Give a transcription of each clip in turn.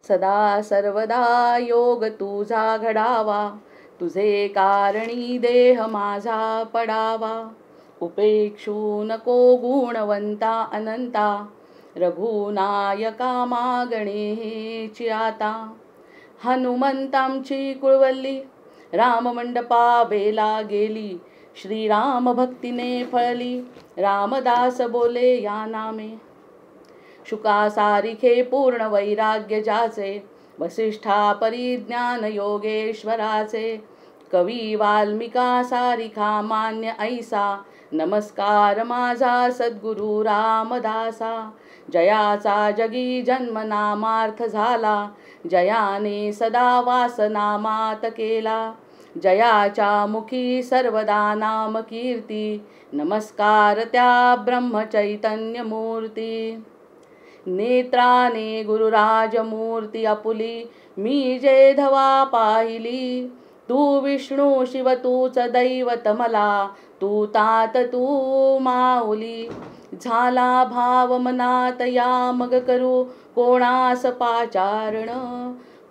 सदा सर्वदा योग तुझा घडावा, तुझे कारणी देह माझा पडावा. उपेक्षू नको गुणवंता अनंता, रघुनायका मागणे हेची आता. हनुमंतांची कुळवल्ली राममंडपा बेला गेली, श्रीराम भक्तीने फळली, रामदास बोले या नामे. शुका सारिखे पूर्ण वैराग्य ज्याचे, वसिष्ठा परिज्ञान योगेश्वराचे. कवी वाल्मिका सारिखा मान्य ऐसा, नमस्कार माझा सद्गुरु रामदासा. जयाचा जगी जन्म नामार्थ झाला, जयाने सदा वासना मात केला. जयाच्या मुखी सर्वदा नाम कीर्ती, नमस्कार त्या ब्रह्मचैतन्य मूर्ती. नेत्राने गुरुराज मूर्ती आपुली, मी जे धवा पाहिली. तू विष्णू शिव तूच दैवत मला, तू तात तू माऊली. झाला भाव मनात या मग करू कोणास पाचारण.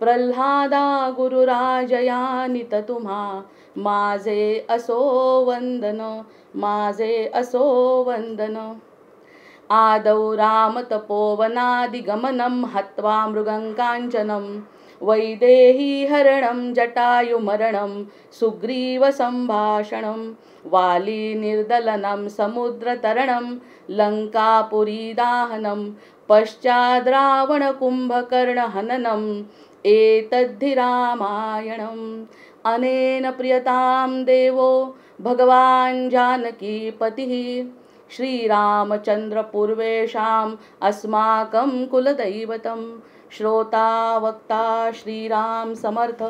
प्रल्हादा गुरुराज या नित तुम्हा, माझे असो वंदन, माझे असो वंदन. आदौ राम तपोवनादिगमनं, हत्वा मृगङ्काञ्चनं. वैदेही हरणं जटायुमरणं, सुग्रीव संभाषणं. वाली निर्दलनं समुद्रतरणं, लङ्कापुरी दाहनं. पश्चाद् रावण कुंभकर्ण हननं, एतद्धि रामायणम्. अनेन प्रियतां देवो भगवान् जानकीपतिः, श्रीरामचन्द्र पूर्वेषाम् अस्माकं कुलदैवतं. श्रोता वक्ता श्रीराम समर्थ,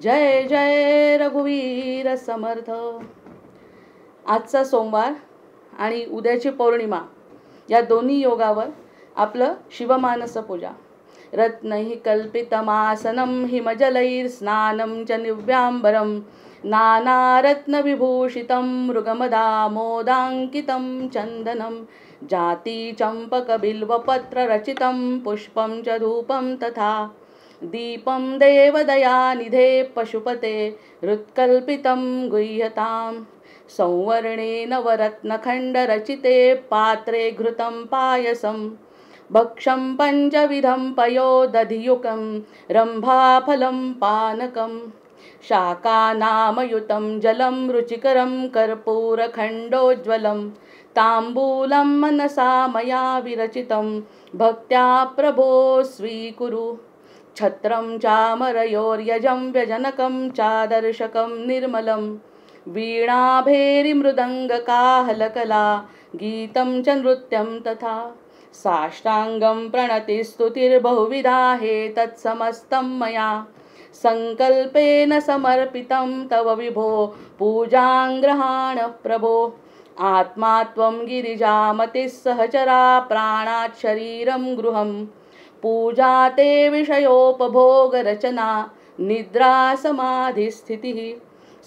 जय जय रघुवीर समर्थ. आजचा सोमवार आणि उद्याची पौर्णिमा या दोन्ही योगावर आपलं शिवमानस पूजा. रत्नैः कल्पितमासनं, हिमजलैर्स्नानं च निव्याम्बरं. नानारत्नविभूषितं, मृगमदामोदाङ्कितं चन्दनं. जातिचम्पकबिल्वपत्ररचितं, पुष्पं च धूपं तथा. दीपं देवदयानिधे पशुपते, हृत्कल्पितं गुह्यतां. संवर्णे नवरत्नखण्डरचिते, पात्रे घृतं पायसं. भक्षं पञ्चविधं पयोदधियुक्तं, रम्भाफलं पानकं. शाकानामयुतं जलं रुचिकरं, कर्पूरखण्डोज्ज्वलं. ताम्बूलं मनसा मया विरचितं, भक्त्या प्रभो स्वीकुरु. छत्रं चामरयोर्यजं व्यजनकं, चादर्शकं निर्मलं. वीणाभेरिमृदङ्गकाहलकला, गीतं च नृत्यं तथा. साष्टाङ्गं प्रणतिस्तुतिर्बहुविधा हे तत्समस्तं मया. संकल्पेन समर्पितं तव विभो, पूजां गृहाण प्रभो. आत्मा त्वं गिरिजामतिः सहचरा, प्राणात् शरीरं गृहं. पूजा ते विषयोपभोगरचना, निद्रा समाधिस्थितिः.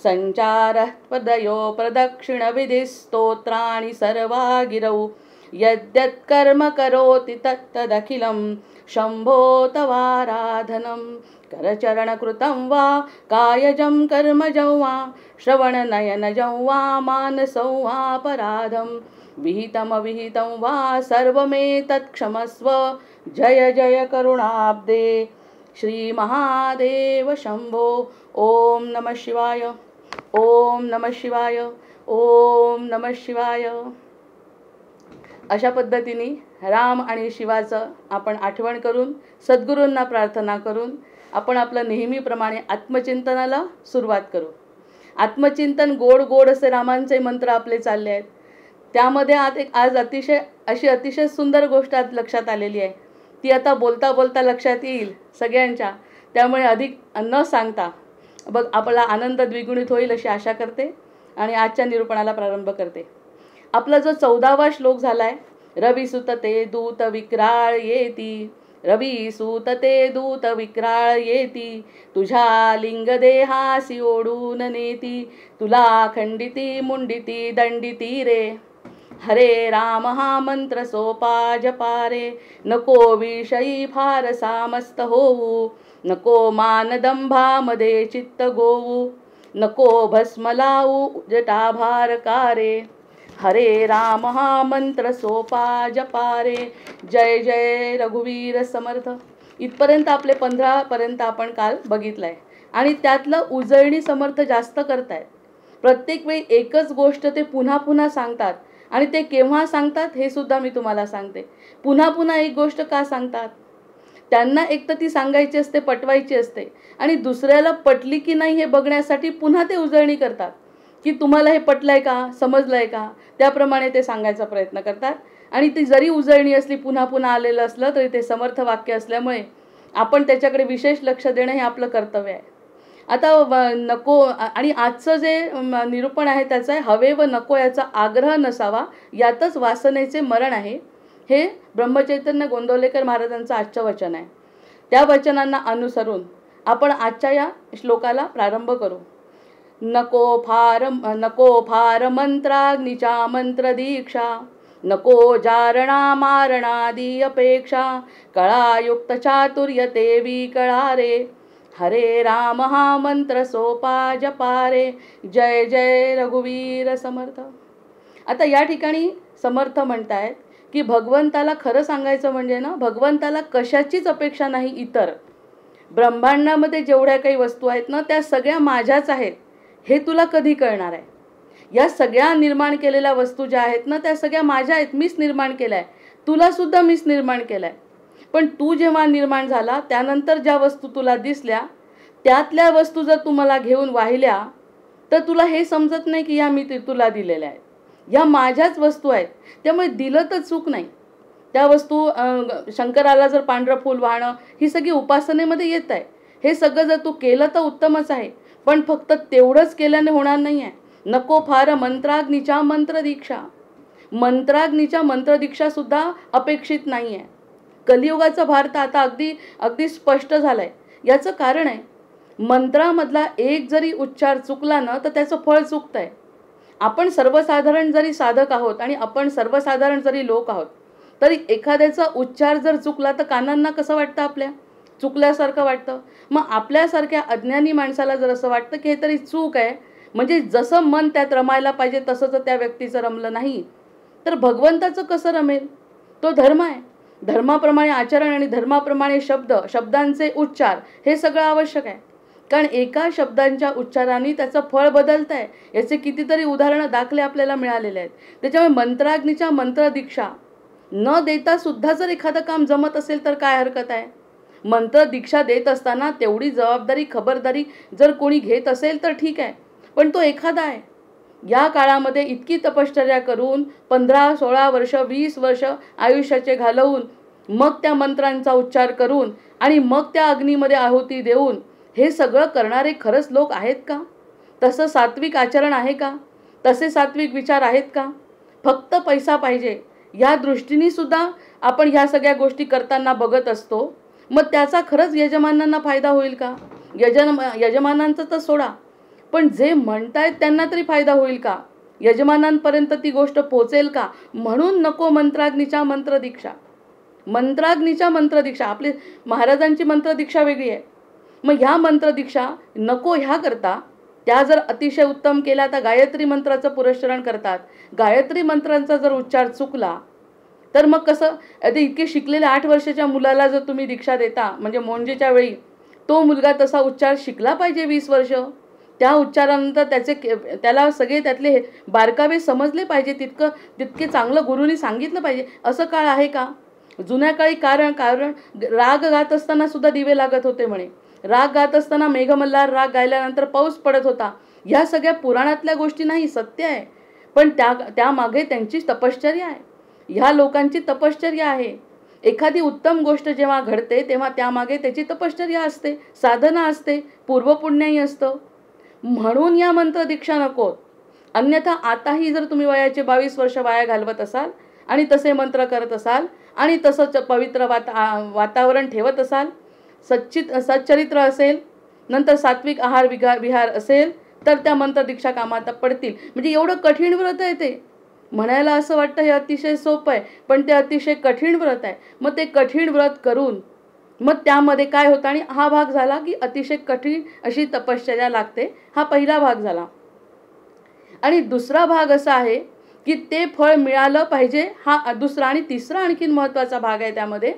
सञ्चारः पदयो प्रदक्षिणविधिः, स्तोत्राणि सर्वा गिरौ. यद्यत्कर्म करोति तत्तदखिलं, शम्भो तवाराधनं. करचरणकृतं वा कायजं कर्मजं वा, श्रवणनयनजं वा मानसं वापराधं. विहितमविहितं वा सर्वमेतत्क्षमस्व. जय जय करुणाब्दे श्री महादेव शंभो. ओम नमः शिवाय, ओम नमः शिवाय, ओम नमः शिवाय. अशा पद्धतीने राम आणि शिवाचं आपण आठवण करून, सद्गुरूंना प्रार्थना करून आपण आपलं नेहमीप्रमाणे आत्मचिंतनाला सुरुवात करू. आत्मचिंतन गोड गोड असे रामांचे मंत्र आपले चालले आहेत. त्यामध्ये आज अतिशय सुंदर गोष्ट आज लक्षात आलेली आहे. ती आता बोलता बोलता लक्षात येईल सगळ्यांच्या. त्यामुळे अधिक न सांगता आपला आनंद द्विगुणित होईल अशी आशा करते आणि आजच्या निरूपणाला प्रारंभ करते. आपला जो 14वा श्लोक झाला आहे, रवी सुतते दूत विक्राळ येती. रवी सुतते दूत विक्राळ येती, तुझ्या लिंग देहासी ओढून नेती. तुला खंडिती मुंडिती दंडिती रे. हरे राम हा मंत्र सोपा जपारे, नको विषयी फारसा मस्त होऊ, नको मानदंभामध्ये चित्त गोवू, नको भस्म लावू जटाभारकारे. हरे राम हा मंत्र सोपा जपारे. जय जय रघुवीर समर्थ. इथपर्यंत आपले 15 पर्यंत आपण काल बघितलंय आणि त्यातलं उजळणी समर्थ जास्त करतायत. प्रत्येक वेळी एकच गोष्ट ते पुन्हा पुन्हा सांगतात आणि ते केव्हा सांगतात हे सुद्धा मी तुम्हाला सांगते. पुन्हा पुन्हा एक गोष्ट का सांगतात? त्यांना एक तर ती सांगायची असते, पटवायची असते आणि दुसऱ्याला पटली की नाही हे बघण्यासाठी पुन्हा ते उजळणी करतात की तुम्हाला हे पटलंय का, समजलंय का, त्याप्रमाणे ते सांगायचा प्रयत्न करतात. आणि ती जरी उजळणी असली, पुन्हा पुन्हा आलेलं असलं तरी ते समर्थ वाक्य असल्यामुळे आपण त्याच्याकडे विशेष लक्ष देणं हे आपलं कर्तव्य आहे. आता नको आणि आजचं जे निरूपण आहे त्याचं आहे, हवे व नको याचा आग्रह नसावा यातच वासनेचे मरण आहे. हे ब्रह्मचैतन्य गोंदवलेकर महाराजांचं आजचं वचन आहे. त्या वचनांना अनुसरून आपण आजच्या या श्लोकाला प्रारंभ करू. नको फार मंत्राग्नीच्या मंत्र दीक्षा, नको जारणा मारणादी अपेक्षा, कळायुक्त चातुर्य तेवी कळारे. हरे राम हा मंत्र सोपा जपारे. जय जय रघुवीर समर्थ. आता या ठिकाणी समर्थ म्हणतायत की भगवंताला खरं सांगायचं म्हणजे ना, भगवंताला कशाचीच अपेक्षा नाही. इतर ब्रह्मांडामध्ये जेवढ्या काही वस्तू आहेत ना त्या सगळ्या माझ्याच आहेत हे तुला कधी कळणार आहे? या सगळ्या निर्माण केलेल्या वस्तू ज्या आहेत ना त्या सगळ्या माझ्या आहेत. मीच निर्माण केल्या आहे. तुला सुद्धा मीच निर्माण केलं आहे. पण तू जेव्हा निर्माण झाला त्यानंतर ज्या वस्तू तुला दिसल्या त्यातल्या वस्तू जर तू मला घेऊन वाहिल्या तर तुला हे समजत नाही की या मी तुला दिलेल्या आहेत, या माझ्याच वस्तू आहेत. त्यामुळे दिलं तर चूक नाही. त्या वस्तू शंकराला जर पांढरं फूल वाहणं ही सगळी उपासनेमध्ये येत आहे. हे सगळं जर तू केलं तर उत्तमच आहे, पण फक्त तेवढंच केल्याने होणार नाही आहे. नको फार मंत्राग्नीच्या मंत्रदीक्षा. मंत्राग्नीच्या मंत्रदीक्षा सुद्धा अपेक्षित नाही आहे. कलियुगाचा भारत आता अगदी स्पष्ट झालंय. याचं कारण आहे, मंत्रामधला एक जरी उच्चार चुकला ना तर त्याचं फळ चुकतं आहे. आपण सर्वसाधारण जरी साधक आहोत आणि आपण सर्वसाधारण जरी लोक आहोत तरी एखाद्याचा उच्चार जर चुकला तर कानांना कसं वाटतं? आपल्या चुकल्यासारखं वाटतं. मग आपल्यासारख्या अज्ञानी माणसाला जर असं वाटतं की हे तरी चूक आहे, म्हणजे जसं मन त्यात रमायला पाहिजे तसं जर त्या व्यक्तीचं रमलं नाही तर भगवंताचं कसं रमेल? तो धर्म आहे. धर्माप्रमाणे आचरण आणि धर्माप्रमाणे शब्दांचे उच्चार हे सगळं आवश्यक आहे. कारण एका शब्दांच्या उच्चाराने त्याचं फळ बदलतं आहे. याचे कितीतरी उदाहरणं, दाखले आपल्याला मिळालेले आहेत. त्याच्यामुळे मंत्राग्नीच्या मंत्रदीक्षा न देता सुद्धा जर एखादं काम जमत असेल तर काय हरकत आहे? मंत्रदीक्षा देत असताना तेवढी जबाबदारी, खबरदारी जर कोणी घेत असेल तर ठीक आहे, पण तो एखादा आहे. या काळामध्ये इतकी तपश्चर्या करून 15, 16 वर्ष, 20 वर्ष आयुष्याचे घालवून मग त्या मंत्रांचा उच्चार करून आणि मग त्या अग्नीमध्ये आहुती देऊन हे सगळं करणारे खरंच लोक आहेत का? तसं सात्विक आचरण आहे का? तसे सात्विक विचार आहेत का? फक्त पैसा पाहिजे या दृष्टीने सुद्धा आपण ह्या सगळ्या गोष्टी करताना बघत असतो. मग त्याचा खरंच यजमानांना फायदा होईल का? यजमानांचं तर सोडा, पण जे म्हणतायत त्यांना तरी फायदा होईल का? यजमानांपर्यंत ती गोष्ट पोचेल का? म्हणून नको मंत्राग्नीच्या मंत्रदीक्षा. मंत्राग्नीच्या मंत्रदीक्षा, आपली महाराजांची मंत्रदीक्षा वेगळी आहे. मग ह्या मंत्रदीक्षा नको ह्या करता त्या जर अतिशय उत्तम केल्या तर गायत्री मंत्राचं पुरस्चरण करतात. गायत्री मंत्रांचा जर उच्चार चुकला तर मग कसं? आता इतके शिकलेल्या 8 वर्षाच्या मुलाला जर तुम्ही दीक्षा देता म्हणजे मोंजेच्या वेळी तो मुलगा तसा उच्चार शिकला पाहिजे 20 वर्ष. त्या उच्चारानंतर त्याला सगळे त्यातले बारकावे समजले पाहिजे. तितके चांगलं गुरुनी सांगितलं पाहिजे. असं काळ आहे का? जुन्या काळी कारण राग गात असताना सुद्धा दिवे लागत होते म्हणे. राग गात असताना मेघमल्हार राग गायल्यानंतर पाऊस पडत होता. ह्या सगळ्या पुराणातल्या गोष्टी नाही, सत्य आहे. पण त्यामागे त्यांची तपश्चर्या आहे. ह्या लोकांची तपश्चर्या आहे. एखादी उत्तम गोष्ट जेव्हा घडते तेव्हा त्यामागे त्याची तपश्चर्या असते, साधना असते, पूर्वपुण्याही असतं. म्हणून या मंत्रदीक्षा नकोत. अन्यथा आताही जर तुम्ही वयाचे 22 वर्ष वाया घालवत असाल आणि तसे मंत्र करत असाल आणि तसंच पवित्र वातावरण ठेवत असाल, सच्चरित्र असेल, नंतर सात्विक आहार विहार असेल तर त्या मंत्रदीक्षा कामात पडतील. म्हणजे एवढं कठीण व्रत आहे ते. म्हणायला असं वाटतं हे अतिशय सोपं आहे, पण ते अतिशय कठीण व्रत आहे. मग ते कठीण व्रत करून मग त्यामध्ये काय होतं, आणि हा भाग झाला की अतिशय कठीण अशी तपश्चर्या लागते, हा पहिला भाग झाला. आणि दुसरा भाग असा आहे की ते फळ मिळालं पाहिजे, हा दुसरा. आणि तिसरा आणखीन महत्त्वाचा भाग आहे त्यामध्ये,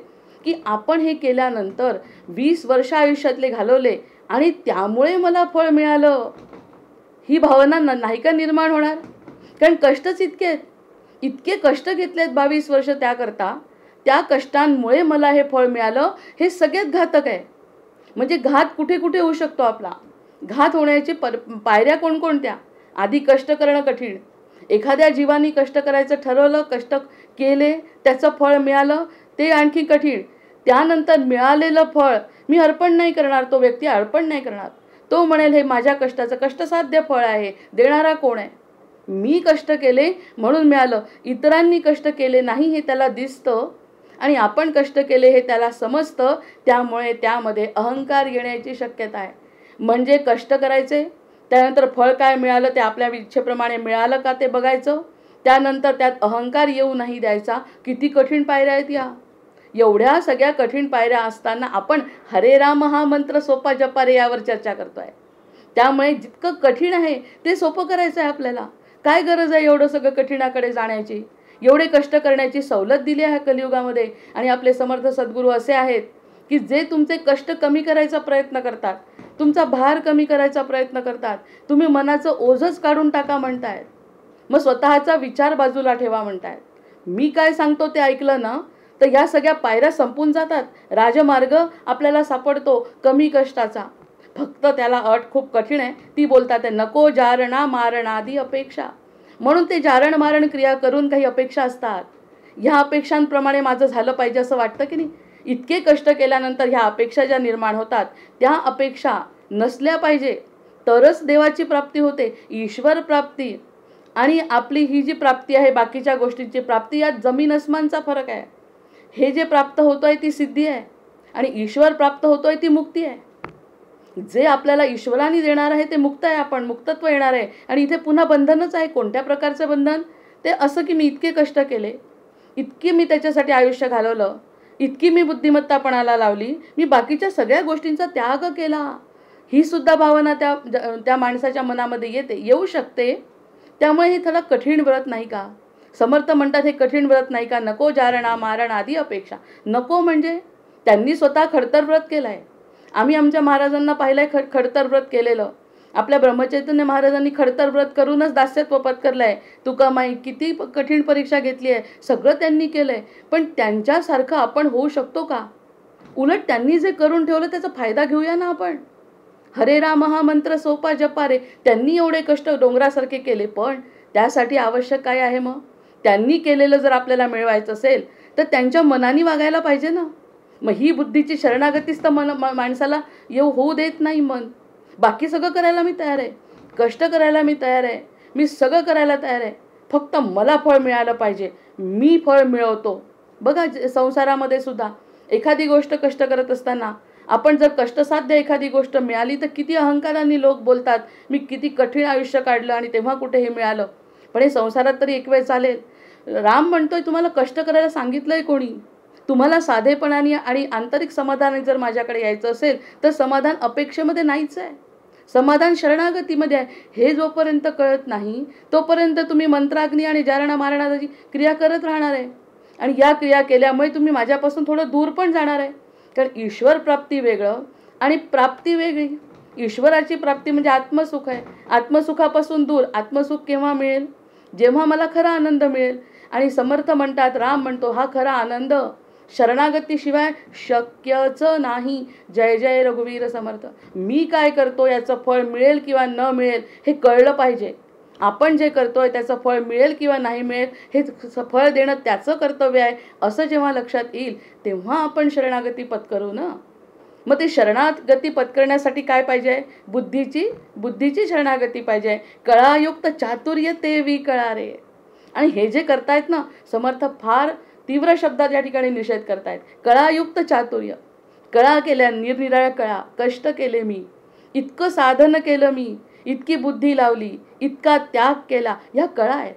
की आपण हे केल्यानंतर 20 वर्ष आयुष्यातले घालवले आणि त्यामुळे मला फळ मिळालं, ही भावना नाही का निर्माण होणार? कारण कष्टच इतके आहेत, इतके कष्ट घेतलेत 22 वर्ष त्याकरता, त्या कष्टांमुळे मला हे फळ मिळालं, हे सगळ्यात घातक आहे. म्हणजे घात कुठे कुठे होऊ शकतो आपला? घात होण्याची पायऱ्या कोणकोणत्या? आधी कष्ट करणं कठीण. एखाद्या जीवानी कष्ट करायचं ठरवलं, कष्ट केले, त्याचं फळ मिळालं, ते आणखी कठीण. त्यानंतर मिळालेलं फळ मी अर्पण नाही करणार, तो व्यक्ती अर्पण नाही करणार. तो म्हणेल हे माझ्या कष्टाचं कष्टसाध्य फळ आहे, देणारा कोण आहे? मी कष्ट केले म्हणून मिळालं, इतरांनी कष्ट केले नाही हे त्याला दिसतं आणि आपण कष्ट केले हे त्याला समजतं. त्यामुळे त्यामध्ये अहंकार येण्याची शक्यता आहे. म्हणजे कष्ट करायचे, त्यानंतर फळ काय मिळालं ते आपल्या इच्छेप्रमाणे मिळालं का ते बघायचं, त्यानंतर त्यात अहंकार येऊ नाही द्यायचा. किती कठीण पायऱ्या आहेत या. एवढ्या सगळ्या कठीण पायऱ्या असताना आपण हरे राम हा मंत्र सोपा जपा रे यावर चर्चा करतोय. त्यामुळे जितकं कठीण आहे ते सोपं करायचं आहे आपल्याला. काय गरज आहे एवढं सगळं कठीणाकडे जाण्याची? एवढे कष्ट करण्याची सवलत दिली आहे कलियुगामध्ये. आणि आपले समर्थ सद्गुरू असे आहेत की जे तुमचे कष्ट कमी करायचा प्रयत्न करतात, तुमचा भार कमी करायचा प्रयत्न करतात. तुम्ही मनाचं ओझंच काढून टाका म्हणतायत, मग स्वतःचा विचार बाजूला ठेवा म्हणतायत. मी काय सांगतो ते ऐकलं ना तर ह्या सगळ्या पायऱ्या संपून जातात. राजमार्ग आपल्याला सापडतो कमी कष्टाचा. फक्त त्याला अट खूप कठीण आहे, ती बोलतात आहे नको जारणा मारणादी अपेक्षा. म्हणून ते जारण मारण क्रिया करून काही अपेक्षा असतात. ह्या अपेक्षांप्रमाणे माझं झालं पाहिजे असं वाटतं की नाही? इतके कष्ट केल्यानंतर ह्या अपेक्षा ज्या निर्माण होतात, त्या अपेक्षा नसल्या पाहिजे तरच देवाची प्राप्ती होते, ईश्वर प्राप्ती. आणि आपली ही जी प्राप्ती आहे, बाकीच्या गोष्टींची प्राप्ती, यात जमीन अस्मानचा फरक आहे. हे जे प्राप्त होतोय ती सिद्धी आहे आणि ईश्वर प्राप्त होतोय ती मुक्ती आहे. जे आपल्याला ईश्वराने देणार आहे ते मुक्त आहे, आपण मुक्तत्व येणार आहे. आणि इथे पुन्हा बंधनच आहे. कोणत्या प्रकारचं बंधन? ते असं की मी इतके कष्ट केले, इतके मी त्याच्यासाठी आयुष्य घालवलं, इतकी मी बुद्धिमत्तापणाला लावली, मी बाकीच्या सगळ्या गोष्टींचा त्याग केला. ही सुद्धा भावना त्या माणसाच्या मनामध्ये येऊ शकते. त्यामुळे हे थोडं कठीण व्रत नाही का? समर्थ म्हणतात हे कठीण व्रत नाही का? नको जारणा मारण आदी अपेक्षा. नको म्हणजे त्यांनी स्वतः खडतर व्रत केलं आहे. आम्ही आमच्या महाराजांना पाहिलंय खडतर व्रत केलेलं. आपल्या ब्रह्मचैतन्य महाराजांनी खडतर व्रत करूनच दास्यत्व पत्करलं आहे. तुका माई किती कठीण परीक्षा घेतली आहे, सगळं त्यांनी केलं आहे. पण त्यांच्यासारखं आपण होऊ शकतो का? उलट त्यांनी जे करून ठेवलं त्याचा फायदा घेऊया ना आपण. हरे राम हा मंत्र सोपा जपा रे. त्यांनी एवढे कष्ट डोंगरासारखे केले, पण त्यासाठी आवश्यक काय आहे? मग त्यांनी केलेलं जर आपल्याला मिळवायचं असेल तर त्यांच्या मनाने वागायला पाहिजे ना. मग ही बुद्धीची शरणागतीच तर माणसाला होऊ देत नाही. मन बाकी सगळं करायला मी तयार आहे, कष्ट करायला मी तयार आहे, मी सगळं करायला तयार आहे, फक्त मला फळ मिळालं पाहिजे, मी फळ मिळवतो. बघा संसारामध्ये सुद्धा एखादी गोष्ट कष्ट करत असताना आपण जर कष्टसाध्य एखादी गोष्ट मिळाली तर किती अहंकाराने लोक बोलतात मी किती कठीण आयुष्य काढलं आणि तेव्हा कुठे हे मिळालं. पण हे संसारात तरी एक वेळ चालेल. राम म्हणतोय तुम्हाला कष्ट करायला सांगितलंय कोणी? तुम्हाला साधेपणाने आणि आंतरिक समाधानाने जर माझ्याकडे यायचं असेल तर समाधान अपेक्षेमध्ये नाहीच आहे, समाधान शरणागतीमध्ये आहे. हे जोपर्यंत कळत नाही तोपर्यंत तुम्ही मंत्राग्नी आणि जारणा मारणाची क्रिया करत राहणार आहे. आणि या क्रिया केल्यामुळे तुम्ही माझ्यापासून थोडं दूर पण जाणार आहे. कारण ईश्वर प्राप्ती वेगळं आणि प्राप्ती वेगळी. ईश्वराची प्राप्ती म्हणजे आत्मसुख आहे. आत्मसुखापासून दूर. आत्मसुख केव्हा मिळेल? जेव्हा मला खरा आनंद मिळेल. आणि समर्थ म्हणतात, राम म्हणतो हा खरा आनंद शरणागतीशिवाय शक्यच नाही. जय जय रघुवीर समर्थ. मी काय करतो याचं फळ मिळेल किंवा न मिळेल हे कळलं पाहिजे. आपण जे करतोय त्याचं फळ मिळेल किंवा नाही मिळेल हे फळ देणं त्याचं कर्तव्य आहे असं जेव्हा लक्षात येईल तेव्हा आपण शरणागती पत्करू ना. मग ते शरणागती पत्करण्यासाठी काय पाहिजे? बुद्धीची शरणागती पाहिजे. कळायुक्त चातुर्य ते विकळा रे. आणि हे जे करतायत ना समर्थ फार तीव्र शब्दात या ठिकाणी निषेध करतायत. कळायुक्त चातुर्य. कळा केल्या, निरनिराळ्या कळा, कष्ट केले मी, इतकं साधन केलं मी, इतकी बुद्धी लावली, इतका त्याग केला, ह्या कळा आहेत.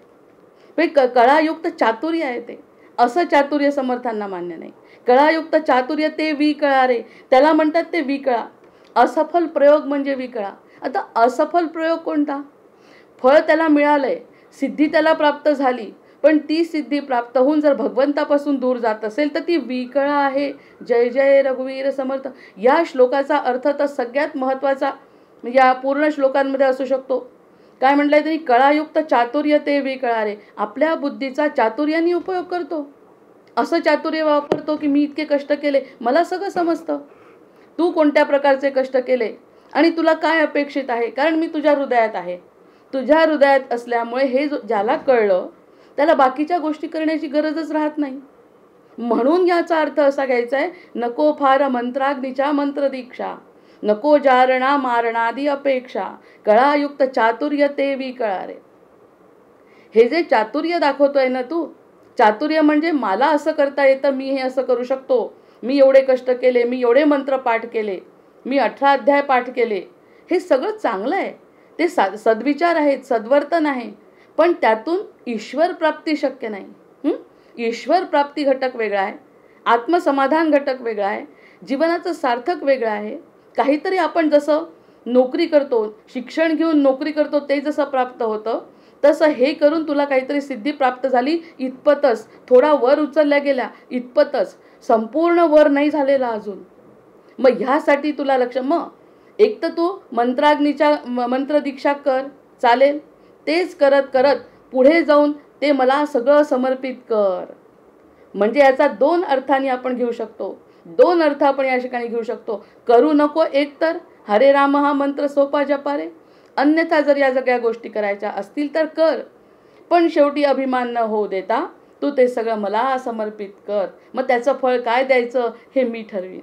कळायुक्त चातुर्य आहे ते. असं चातुर्य समर्थांना मान्य नाही. कळायुक्त चातुर्य ते विकळारे, त्याला म्हणतात ते विकळा. असफल प्रयोग म्हणजे विकळा. आता असफल प्रयोग कोणता? फळ त्याला मिळालंय, सिद्धी त्याला प्राप्त झाली, पण ती सिद्धी प्राप्त होऊन जर भगवंतापासून दूर जात असेल तर ती विकळा आहे. जय जय रघुवीर समर्थ. या श्लोकाचा अर्थ तर सगळ्यात महत्त्वाचा या पूर्ण श्लोकांमध्ये असू शकतो. काय म्हटलंय तरी? कळायुक्त चातुर्य ते विकळारे. आपल्या बुद्धीचा चातुर्याने उपयोग करतो. असं चातुर्य वापरतो की मी इतके कष्ट केले, मला सगळं समजतं. तू कोणत्या प्रकारचे कष्ट केले आणि तुला काय अपेक्षित आहे, कारण मी तुझ्या हृदयात आहे. तुझ्या हृदयात असल्यामुळे हे ज्याला कळलं त्याला बाकीच्या गोष्टी करण्याची गरजच राहत नाही. म्हणून याचा अर्थ असा घ्यायचा आहे, नको फार मंत्राग्नीच्या मंत्रदीक्षा, नको जारणा मारणादी अपेक्षा, कळायुक्त चातुर्य ते विकळारे. हे जे चातुर्य दाखवतोय ना तू, चातुर्य म्हणजे मला असं करता येतं, मी हे असं करू शकतो, मी एवढे कष्ट केले, मी एवढे मंत्र पाठ केले, मी 18 अध्याय पाठ केले, हे सगळं चांगलं आहे. ते सद्विचार आहेत, सद्वर्तन आहे, पण त्यातून ईश्वर प्राप्ती शक्य नाही. ईश्वर प्राप्ती घटक वेगळा आहे, आत्मसमाधान घटक वेगळा आहे, जीवनाचं सार्थक वेगळं आहे. काहीतरी आपण जसं नोकरी करतो, शिक्षण घेऊन नोकरी करतो, ते जसं प्राप्त होतं तसं हे करून तुला काहीतरी सिद्धी प्राप्त झाली इतपतच, थोडा वर उचलल्या गेल्या इतपतच, संपूर्ण वर नाही झालेला अजून. मग ह्यासाठी तुला लक्ष, मग एक तर तू मंत्राग्नीच्या मंत्रदीक्षा कर, चालेल. तेच करत करत पुढे जाऊन ते मला सगळं समर्पित कर. म्हणजे याचा 2 अर्थाने आपण घेऊ शकतो. 2 अर्थ आपण या ठिकाणी घेऊ शकतो. करू नको एक तर हरे राम हा मंत्र सोपा जपारे, अन्यथा जर या सगळ्या गोष्टी करायच्या असतील तर कर, पण शेवटी अभिमान न होऊ देता तू ते सगळं मला समर्पित कर. मग त्याचं फळ काय द्यायचं हे मी ठरवीन.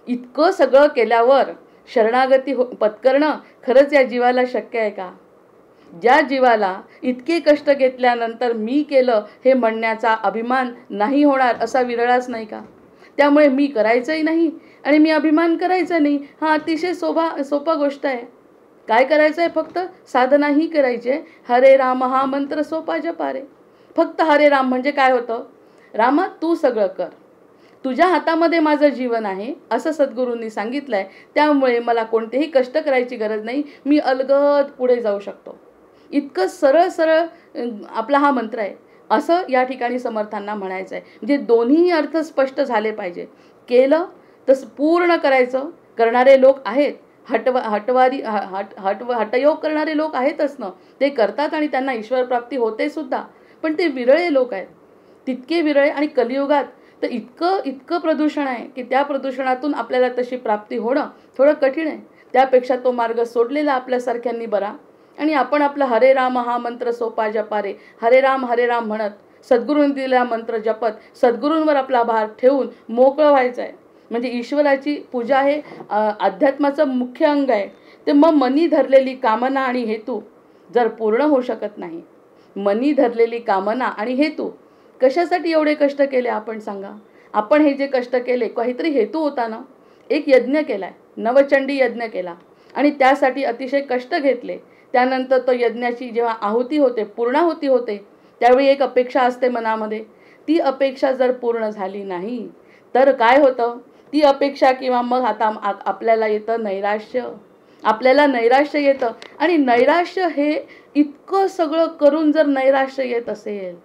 इतकं सगळं केल्यावर शरणागती पत्करणं खरंच या जीवाला शक्य आहे का? ज्या जीवाला इतके कष्ट घेतल्यानंतर मी केलं हे म्हणण्याचा अभिमान नाही होणार असा विरळाच नाही का? त्यामुळे मी करायचंही नाही आणि मी अभिमान करायचा नाही, हा अतिशय सोपा गोष्ट आहे. काय करायचं आहे? फक्त साधना ही करायची आहे. हरे राम हा मंत्र सोपा जपारे. फक्त हरे राम म्हणजे काय होतं? रामा तू सगळं कर, तुझ्या हातामध्ये माझं जीवन आहे असं सद्गुरूंनी सांगितलंय. त्यामुळे मला कोणतेही कष्ट करायची गरज नाही, मी अलगद पुढे जाऊ शकतो. इतकं सरळ सरळ आपला हा मंत्र आहे असं या ठिकाणी समर्थांना म्हणायचं आहे. म्हणजे दोन्ही अर्थ स्पष्ट झाले पाहिजे. केलं तर पूर्ण करायचं. करणारे लोक आहेत, हटयोग करणारे लोक आहेतच ना, ते करतात आणि त्यांना ईश्वर प्राप्ती होते सुद्धा, पण ते विरळे लोक आहेत, तितके विरळे. आणि कलियुगात तर इतकं प्रदूषण आहे की त्या प्रदूषणातून आपल्याला तशी प्राप्ती होणं थोडं कठीण आहे. त्यापेक्षा तो मार्ग सोडलेला आपल्यासारख्यांनी बरा. आणि आपण आपला हरे राम हा मंत्र सोपा जपारे, हरे राम म्हणत सद्गुरूंनी दिलेला मंत्र जपत सद्गुरूंवर आपला भार ठेवून मोकळं व्हायचं आहे. म्हणजे ईश्वराची पूजा हे अध्यात्माचं मुख्य अंग आहे. ते मग मनी धरलेली कामना आणि हेतू जर पूर्ण होऊ शकत नाही, मनी धरलेली कामना आणि हेतू, कशासाठी एवढे कष्ट केले आपण सांगा? आपण हे जे कष्ट केले काहीतरी हेतू होता ना. एक यज्ञ केलाय, नवचंडी यज्ञ केला आणि त्यासाठी अतिशय कष्ट घेतले. त्यानंतर तो यज्ञाची जेव्हा आहुती होते, पूर्णाहुती होते, त्यावेळी एक अपेक्षा असते मनामध्ये. ती अपेक्षा जर पूर्ण झाली नाही तर काय होतं? ती अपेक्षा किंवा मग आता आपल्याला येतं नैराश्य. आपल्याला नैराश्य येतं आणि नैराश्य हे इतकं सगळं करून जर नैराश्य येत असेल,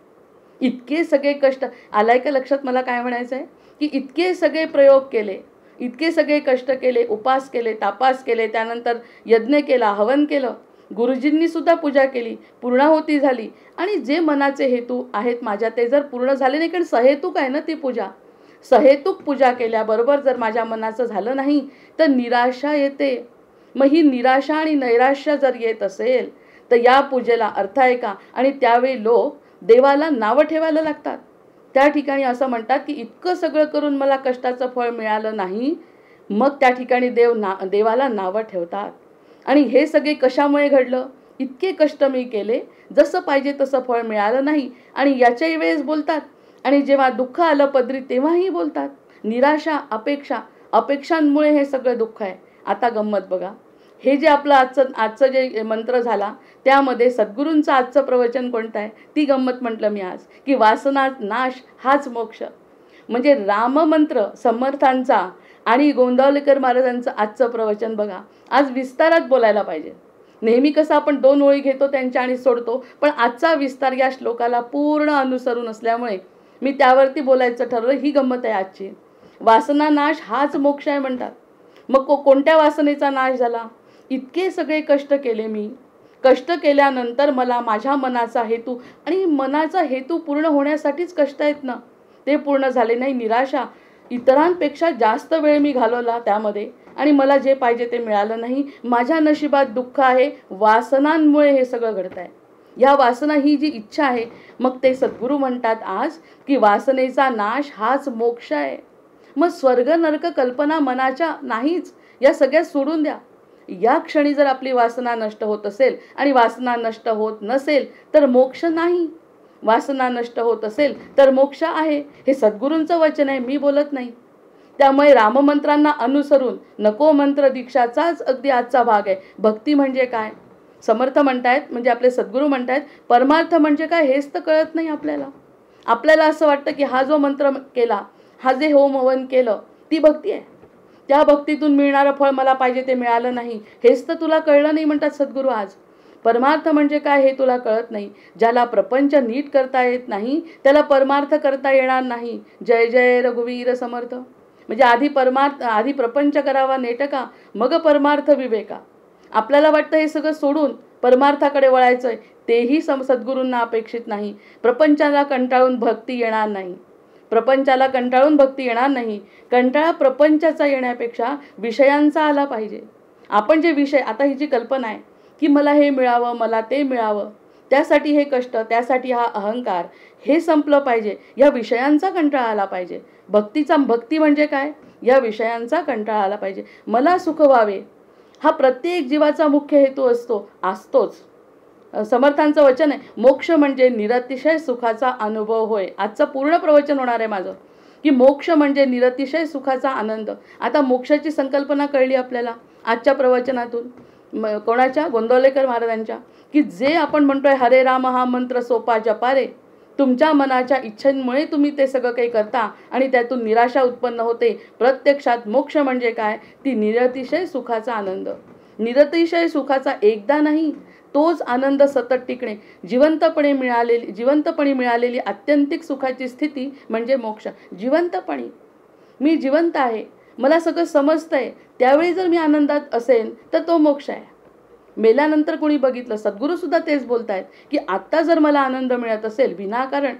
इतके सगळे कष्ट, आलाय का लक्षात मला काय म्हणायचं आहे? की इतके सगळे प्रयोग केले, इतके सगळे कष्ट केले, उपास केले, तापास केले, त्यानंतर यज्ञ केला, हवन केलं, गुरुजींनी सुद्धा पूजा केली, पूर्णाहुती झाली आणि जे मनाचे हेतू आहेत माझ्या ते जर पूर्ण झाले नाही, कारण सहेतुक आहे ना ती पूजा. सहेतुक पूजा केल्याबरोबर जर माझ्या मनाचं झालं नाही तर निराशा येते. मग ही निराशा आणि नैराश्य जर येत असेल तर या पूजेला अर्थ आहे का? आणि त्यावेळी लोक देवाला नावं ठेवायला लागतात. त्या ठिकाणी असं म्हणतात की इतकं सगळं करून मला कष्टाचं फळ मिळालं नाही, मग त्या ठिकाणी देवाला नावं ठेवतात. आणि हे सगळे कशामुळे घडलं? इतके कष्ट मी केले, जसं पाहिजे तसं फळ मिळालं नाही, आणि याच्याही वेळेस बोलतात. आणि जेव्हा दुःख आलं पदरी तेव्हाही बोलतात. निराशा, अपेक्षांमुळे हे सगळं दुःख आहे. आता गंमत बघा, हे जे आपलं आजचं जे मंत्र झाला त्यामध्ये सद्गुरूंचं आजचं प्रवचन कोणतं आहे, ती गंमत म्हटलं मी आज, की वासना नाश हाच मोक्ष. म्हणजे राममंत्र समर्थांचा आणि गोंदावलेकर महाराजांचं आजचं प्रवचन बघा. आज विस्तारात बोलायला पाहिजे. नेहमी कसं आपण 2 ओळी घेतो त्यांच्या आणि सोडतो, पण आजचा विस्तार या श्लोकाला पूर्ण अनुसरून असल्यामुळे मी त्यावरती बोलायचं ठरवलं. ही गंमत आहे आजची. वासना नाश हाच मोक्ष आहे म्हणतात. मग कोणत्या वासनेचा नाश झाला? इतके सगळे कष्ट केले मी, कष्ट केल्यानंतर मला माझ्या मनाचा हेतू, आणि मनाचा हेतू पूर्ण होण्यासाठीच कष्ट आहेत ना, ते पूर्ण झाले नाही. निराशा, इतरांपेक्षा जास्त वेळ मी घालवला त्यामध्ये आणि मला जे पाहिजे ते मिळालं नाही. माझ्या नशिबात दुःख आहे. वासनांमुळे हे सगळं घडत आहे. या वासना ही जी इच्छा आहे, मग ते सद्गुरू म्हणतात आज की वासनेचा नाश हाच मोक्ष आहे. मग स्वर्ग नरक कल्पना मनाच्या नाहीच, या सगळ्या सोडून द्या. या क्षणी जर आपली वासना नष्ट होत असेल आणि वासना नष्ट होत नसेल तर मोक्ष नाही. वासना नष्ट होत असेल तर मोक्ष आहे. हे सद्गुरूंचं वचन आहे, मी बोलत नाही. त्यामुळे राममंत्रांना अनुसरून नको मंत्र दीक्षाचाच अगदी आजचा भाग आहे. भक्ती म्हणजे काय? समर्थ म्हणतायत, म्हणजे आपले सद्गुरू म्हणतायत परमार्थ म्हणजे काय हेच तर कळत नाही आपल्याला. आपल्याला असं वाटतं की हा जो मंत्र केला, हा जे होम हवन केलं, ती भक्ती आहे. त्या भक्तीतून मिळणारं फळ मला पाहिजे ते मिळालं नाही, हेच तर तुला कळलं नाही म्हणतात सद्गुरू आज. परमार्थ म्हणजे काय हे तुला कळत नाही. ज्याला प्रपंच नीट करता येत नाही त्याला परमार्थ करता येणार नाही. जय जय रघुवीर समर्थ. म्हणजे आधी प्रपंच करावा नेटका, मग परमार्थ विवेका. आपल्याला वाटतं हे सगळं सोडून परमार्थाकडे वळायचं आहे, तेही सद्गुरूंना अपेक्षित नाही. प्रपंचाला कंटाळून भक्ती येणार नाही. प्रपंचाला कंटाळून भक्ती येणार नाही. कंटाळा प्रपंचाचा येण्यापेक्षा विषयांचा आला पाहिजे. आपण जे विषय, आता ही जी कल्पना आहे की मला हे मिळावं, मला ते मिळावं, त्यासाठी हे कष्ट, त्यासाठी हा अहंकार, हे संपलं पाहिजे. या विषयांचा कंटाळा आला पाहिजे. भक्ती म्हणजे काय? या विषयांचा कंटाळा आला पाहिजे. मला सुख व्हावे हा प्रत्येक जीवाचा मुख्य हेतू असतोच. समर्थांचं वचन आहे, मोक्ष म्हणजे निरतिशय सुखाचा अनुभव होय. आजचं पूर्ण प्रवचन होणार आहे माझं की मोक्ष म्हणजे निरतिशय सुखाचा आनंद. आता मोक्षाची संकल्पना कळली आपल्याला आजच्या प्रवचनातून. कोणाच्या? गोंदावलेकर महाराजांच्या. की जे आपण म्हणतोय हरे राम हा मंत्र सोपा जपारे, तुमच्या मनाच्या इच्छेमुळे तुम्ही ते सगळं काही करता आणि त्यातून निराशा उत्पन्न होते. प्रत्यक्षात मोक्ष म्हणजे काय? ती निरतिशय सुखाचा आनंद. निरतिशय सुखाचा एकदा नाही, तोच आनंद सतत टिकणे. जिवंतपणे मिळालेली आत्यंतिक सुखाची स्थिती म्हणजे मोक्ष. जिवंतपणी मी जिवंत आहे, मला सगळं समजतंय, त्यावेळी जर मी आनंदात असेल तर तो मोक्ष आहे. मेल्यानंतर कोणी बघितलं, सद्गुरूसुद्धा तेच बोलतायत की आत्ता जर मला आनंद मिळत असेल विनाकारण,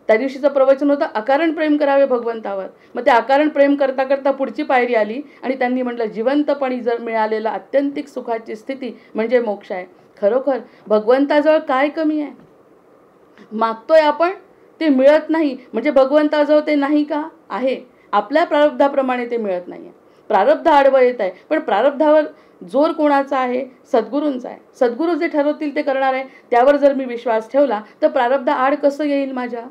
त्या दिवशीचं प्रवचन होतं अकारण प्रेम करावे भगवंतावर. मग ते अकारण प्रेम करता करता पुढची पायरी आली आणि त्यांनी म्हटलं जिवंतपणी जर मिळालेलं आत्यंतिक सुखाची स्थिती म्हणजे मोक्ष आहे. खरोखर भगवंताजवळ काय कमी आहे? मागतोय आपण, ते मिळत नाही. म्हणजे भगवंताजवळ ते नाही का? आहे. आपल्या प्रारब्धाप्रमाणे ते मिळत नाही आहे. प्रारब्ध आडवं येत आहे, पण प्रारब्धावर जोर कोणाचा आहे? सद्गुरूंचा आहे. सद्गुरू जे ठरवतील ते करणार आहे. त्यावर जर मी विश्वास ठेवला तर प्रारब्ध आड कसं येईल माझ्या?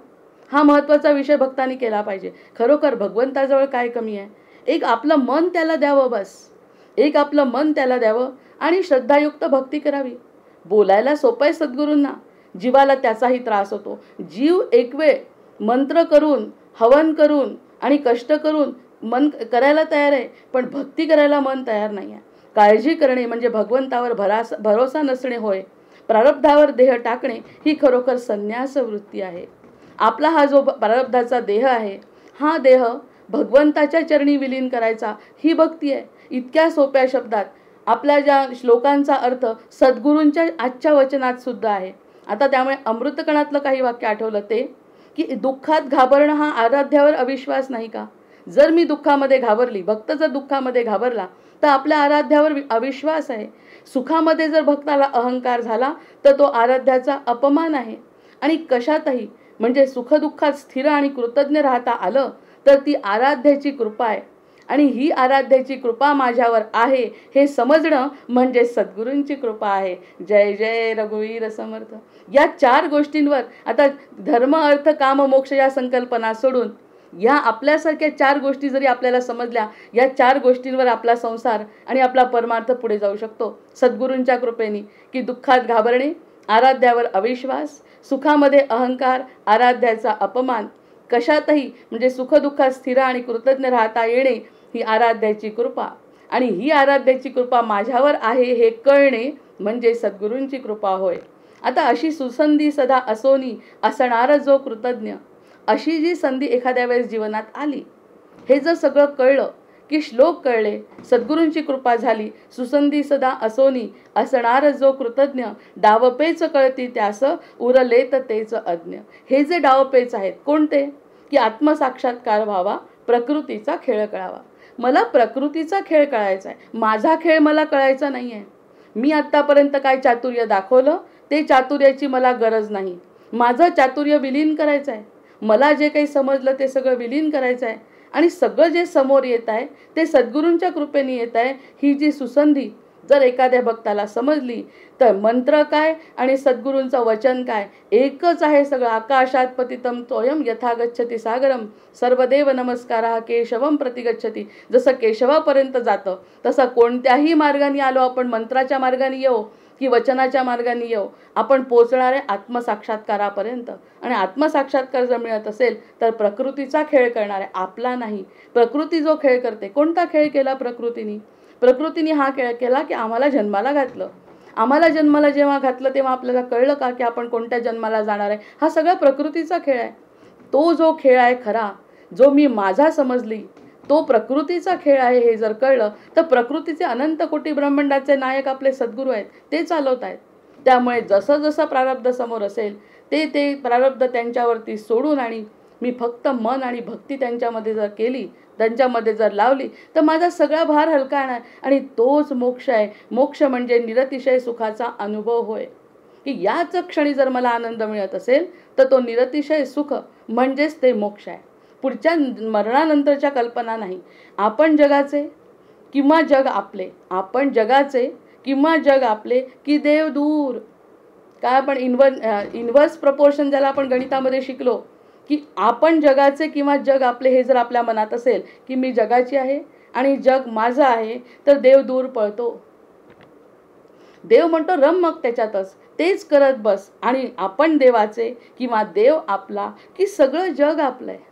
हा महत्त्वाचा विषय भक्तांनी केला पाहिजे. खरोखर भगवंताजवळ काय कमी आहे? एक आपलं मन त्याला द्यावं, बस. एक आपलं मन त्याला द्यावं आणि श्रद्धायुक्त भक्ती करावी. बोलायला सोपं आहे सद्गुरूंना, जीवाला त्याचाही त्रास होतो. जीव एक वेळ मंत्र करून, हवन करून आणि कष्ट करून मन करायला तयार आहे, पण भक्ती करायला मन तयार नाही आहे. काळजी करणे म्हणजे भगवंतावर भरोसा नसणे होय. प्रारब्धावर देह टाकणे ही खरोखर संन्यास वृत्ती आहे. आपला हा जो प्रारब्धाचा देह आहे, हा देह भगवंताच्या चरणी विलीन करायचा, ही भक्ती आहे. इतक्या सोप्या शब्दात आपल्या ज्या श्लोकांचा अर्थ सद्गुरूंच्या आजच्या वचनात सुद्धा आहे. आता त्यामुळे अमृतकणातलं काही वाक्य आठवलं ते की दुःखात घाबरणं हा आराध्यावर अविश्वास नाही का? जर मी दुःखामध्ये घाबरली, भक्त जर दुःखामध्ये घाबरला तर आपल्या आराध्यावर अविश्वास आहे. सुखामध्ये जर भक्ताला अहंकार झाला तर तो आराध्याचा अपमान आहे. आणि कशातही म्हणजे सुखदुःखात स्थिर आणि कृतज्ञ राहता आलं तर ती आराध्याची कृपा आहे. आणि ही आराध्याची कृपा माझ्यावर आहे हे समजणं म्हणजे सद्गुरूंची कृपा आहे. जय जय रघुवीर समर्थ. या 4 गोष्टींवर आता धर्म अर्थ काम मोक्ष या संकल्पना सोडून या आपल्यासारख्या 4 गोष्टी जरी आपल्याला समजल्या, या 4 गोष्टींवर आपला संसार आणि आपला परमार्थ पुढे जाऊ शकतो सद्गुरूंच्या कृपेने. की दुःखात घाबरणे, आराध्यावर अविश्वास, सुखामध्ये अहंकार, आराध्याचा अपमान, कशातही म्हणजे सुखदुःखात स्थिर आणि कृतज्ञ राहता येणे ही आराध्याची कृपा. आणि ही आराध्याची कृपा माझ्यावर आहे हे कळणे म्हणजे सद्गुरूंची कृपा होय. आता अशी सुसंधी सदा असोनी असणार जो कृतज्ञ, अशी जी संधी एखाद्या वेळेस जीवनात आली, हे जर सगळं कळलं की श्लोक कळले, सद्गुरूंची कृपा झाली, सुसंधी सदा असोनी असणार जो कृतज्ञ, डावपेच कळती त्यास उरलेत तेच अज्ञ. हे जे डावपेच आहेत कोणते? की आत्मसाक्षात्कार व्हावा, प्रकृतीचा खेळ कळावा. मला प्रकृतीचा खेळ कळायचा आहे, माझा खेळ मला कळायचा नाही आहे. मी आत्तापर्यंत काय चातुर्य दाखवलं ते चातुर्याची मला गरज नाही. माझं चातुर्य विलीन करायचं आहे. मला जे काही समजलं ते सगळं विलीन करायचं आहे. आणि सगळं जे समोर येत आहे ते सद्गुरूंच्या कृपेने येत आहे. ही जी सुसंधी जर एखाद्या भक्ताला समजली तर मंत्र काय आणि सद्गुरूंचं वचन काय एकच आहे सगळं. आकाशात पतितम तोयम यथा गच्छति सागरम, सर्वदेव नमस्कारः केशवम प्रतिगच्छति. जसं केशवापर्यंत जातं तसं कोणत्याही मार्गाने आलो आपण, मंत्राच्या मार्गाने येऊ की वचनाच्या मार्गाने येऊ, आपण पोचणार आहे आत्मसाक्षात्कारापर्यंत. आणि आत्मसाक्षात्कार जर मिळत असेल तर प्रकृतीचा खेळ करणार आहे, आपला नाही. प्रकृती जो खेळ करते, कोणता खेळ केला प्रकृतीने? प्रकृतीने हा खेळ केला की आम्हाला जन्माला घातलं. आम्हाला जन्माला जेव्हा घातलं तेव्हा आपल्याला कळलं का की आपण कोणत्या जन्माला जाणार आहे? हा सगळा प्रकृतीचा खेळ आहे. तो जो खेळ आहे खरा, जो मी माझा समजली, तो प्रकृतीचा खेळ आहे हे जर कळलं तर प्रकृतीचे अनंत कोटी ब्रह्मांडाचे नायक आपले सद्गुरू आहेत, ते चालवत आहेत. त्यामुळे जसं जसं प्रारब्ध समोर असेल ते प्रारब्ध त्यांच्यावरती सोडून आणि मी फक्त मन आणि भक्ती त्यांच्यामध्ये जर केली, त्यांच्यामध्ये जर लावली तर माझा सगळा भार हलका आहे. आणि तोच मोक्ष आहे. मोक्ष म्हणजे निरतिशय सुखाचा अनुभव होय. की याच क्षणी जर मला आनंद मिळत असेल तर तो निरतिशय सुख म्हणजेच ते मोक्ष आहे. पुढच्या मरणानंतरच्या कल्पना नाही. आपण जगाचे किंवा जग आपले, आपण जगाचे किंवा जग आपले की देव दूर. काय आपण इन्व्हर्स प्रपोर्शन ज्याला आपण गणितामध्ये शिकलो की आपण जगाचे किंवा जग आपले, हे जर आपल्या मनात असेल की मी जगाची आहे आणि जग माझं आहे तर देव दूर पळतो. देव म्हणतो रम मग त्याच्यातच, तेच करत बस. आणि आपण देवाचे किंवा देव आपला की सगळं जग आपलं आहे.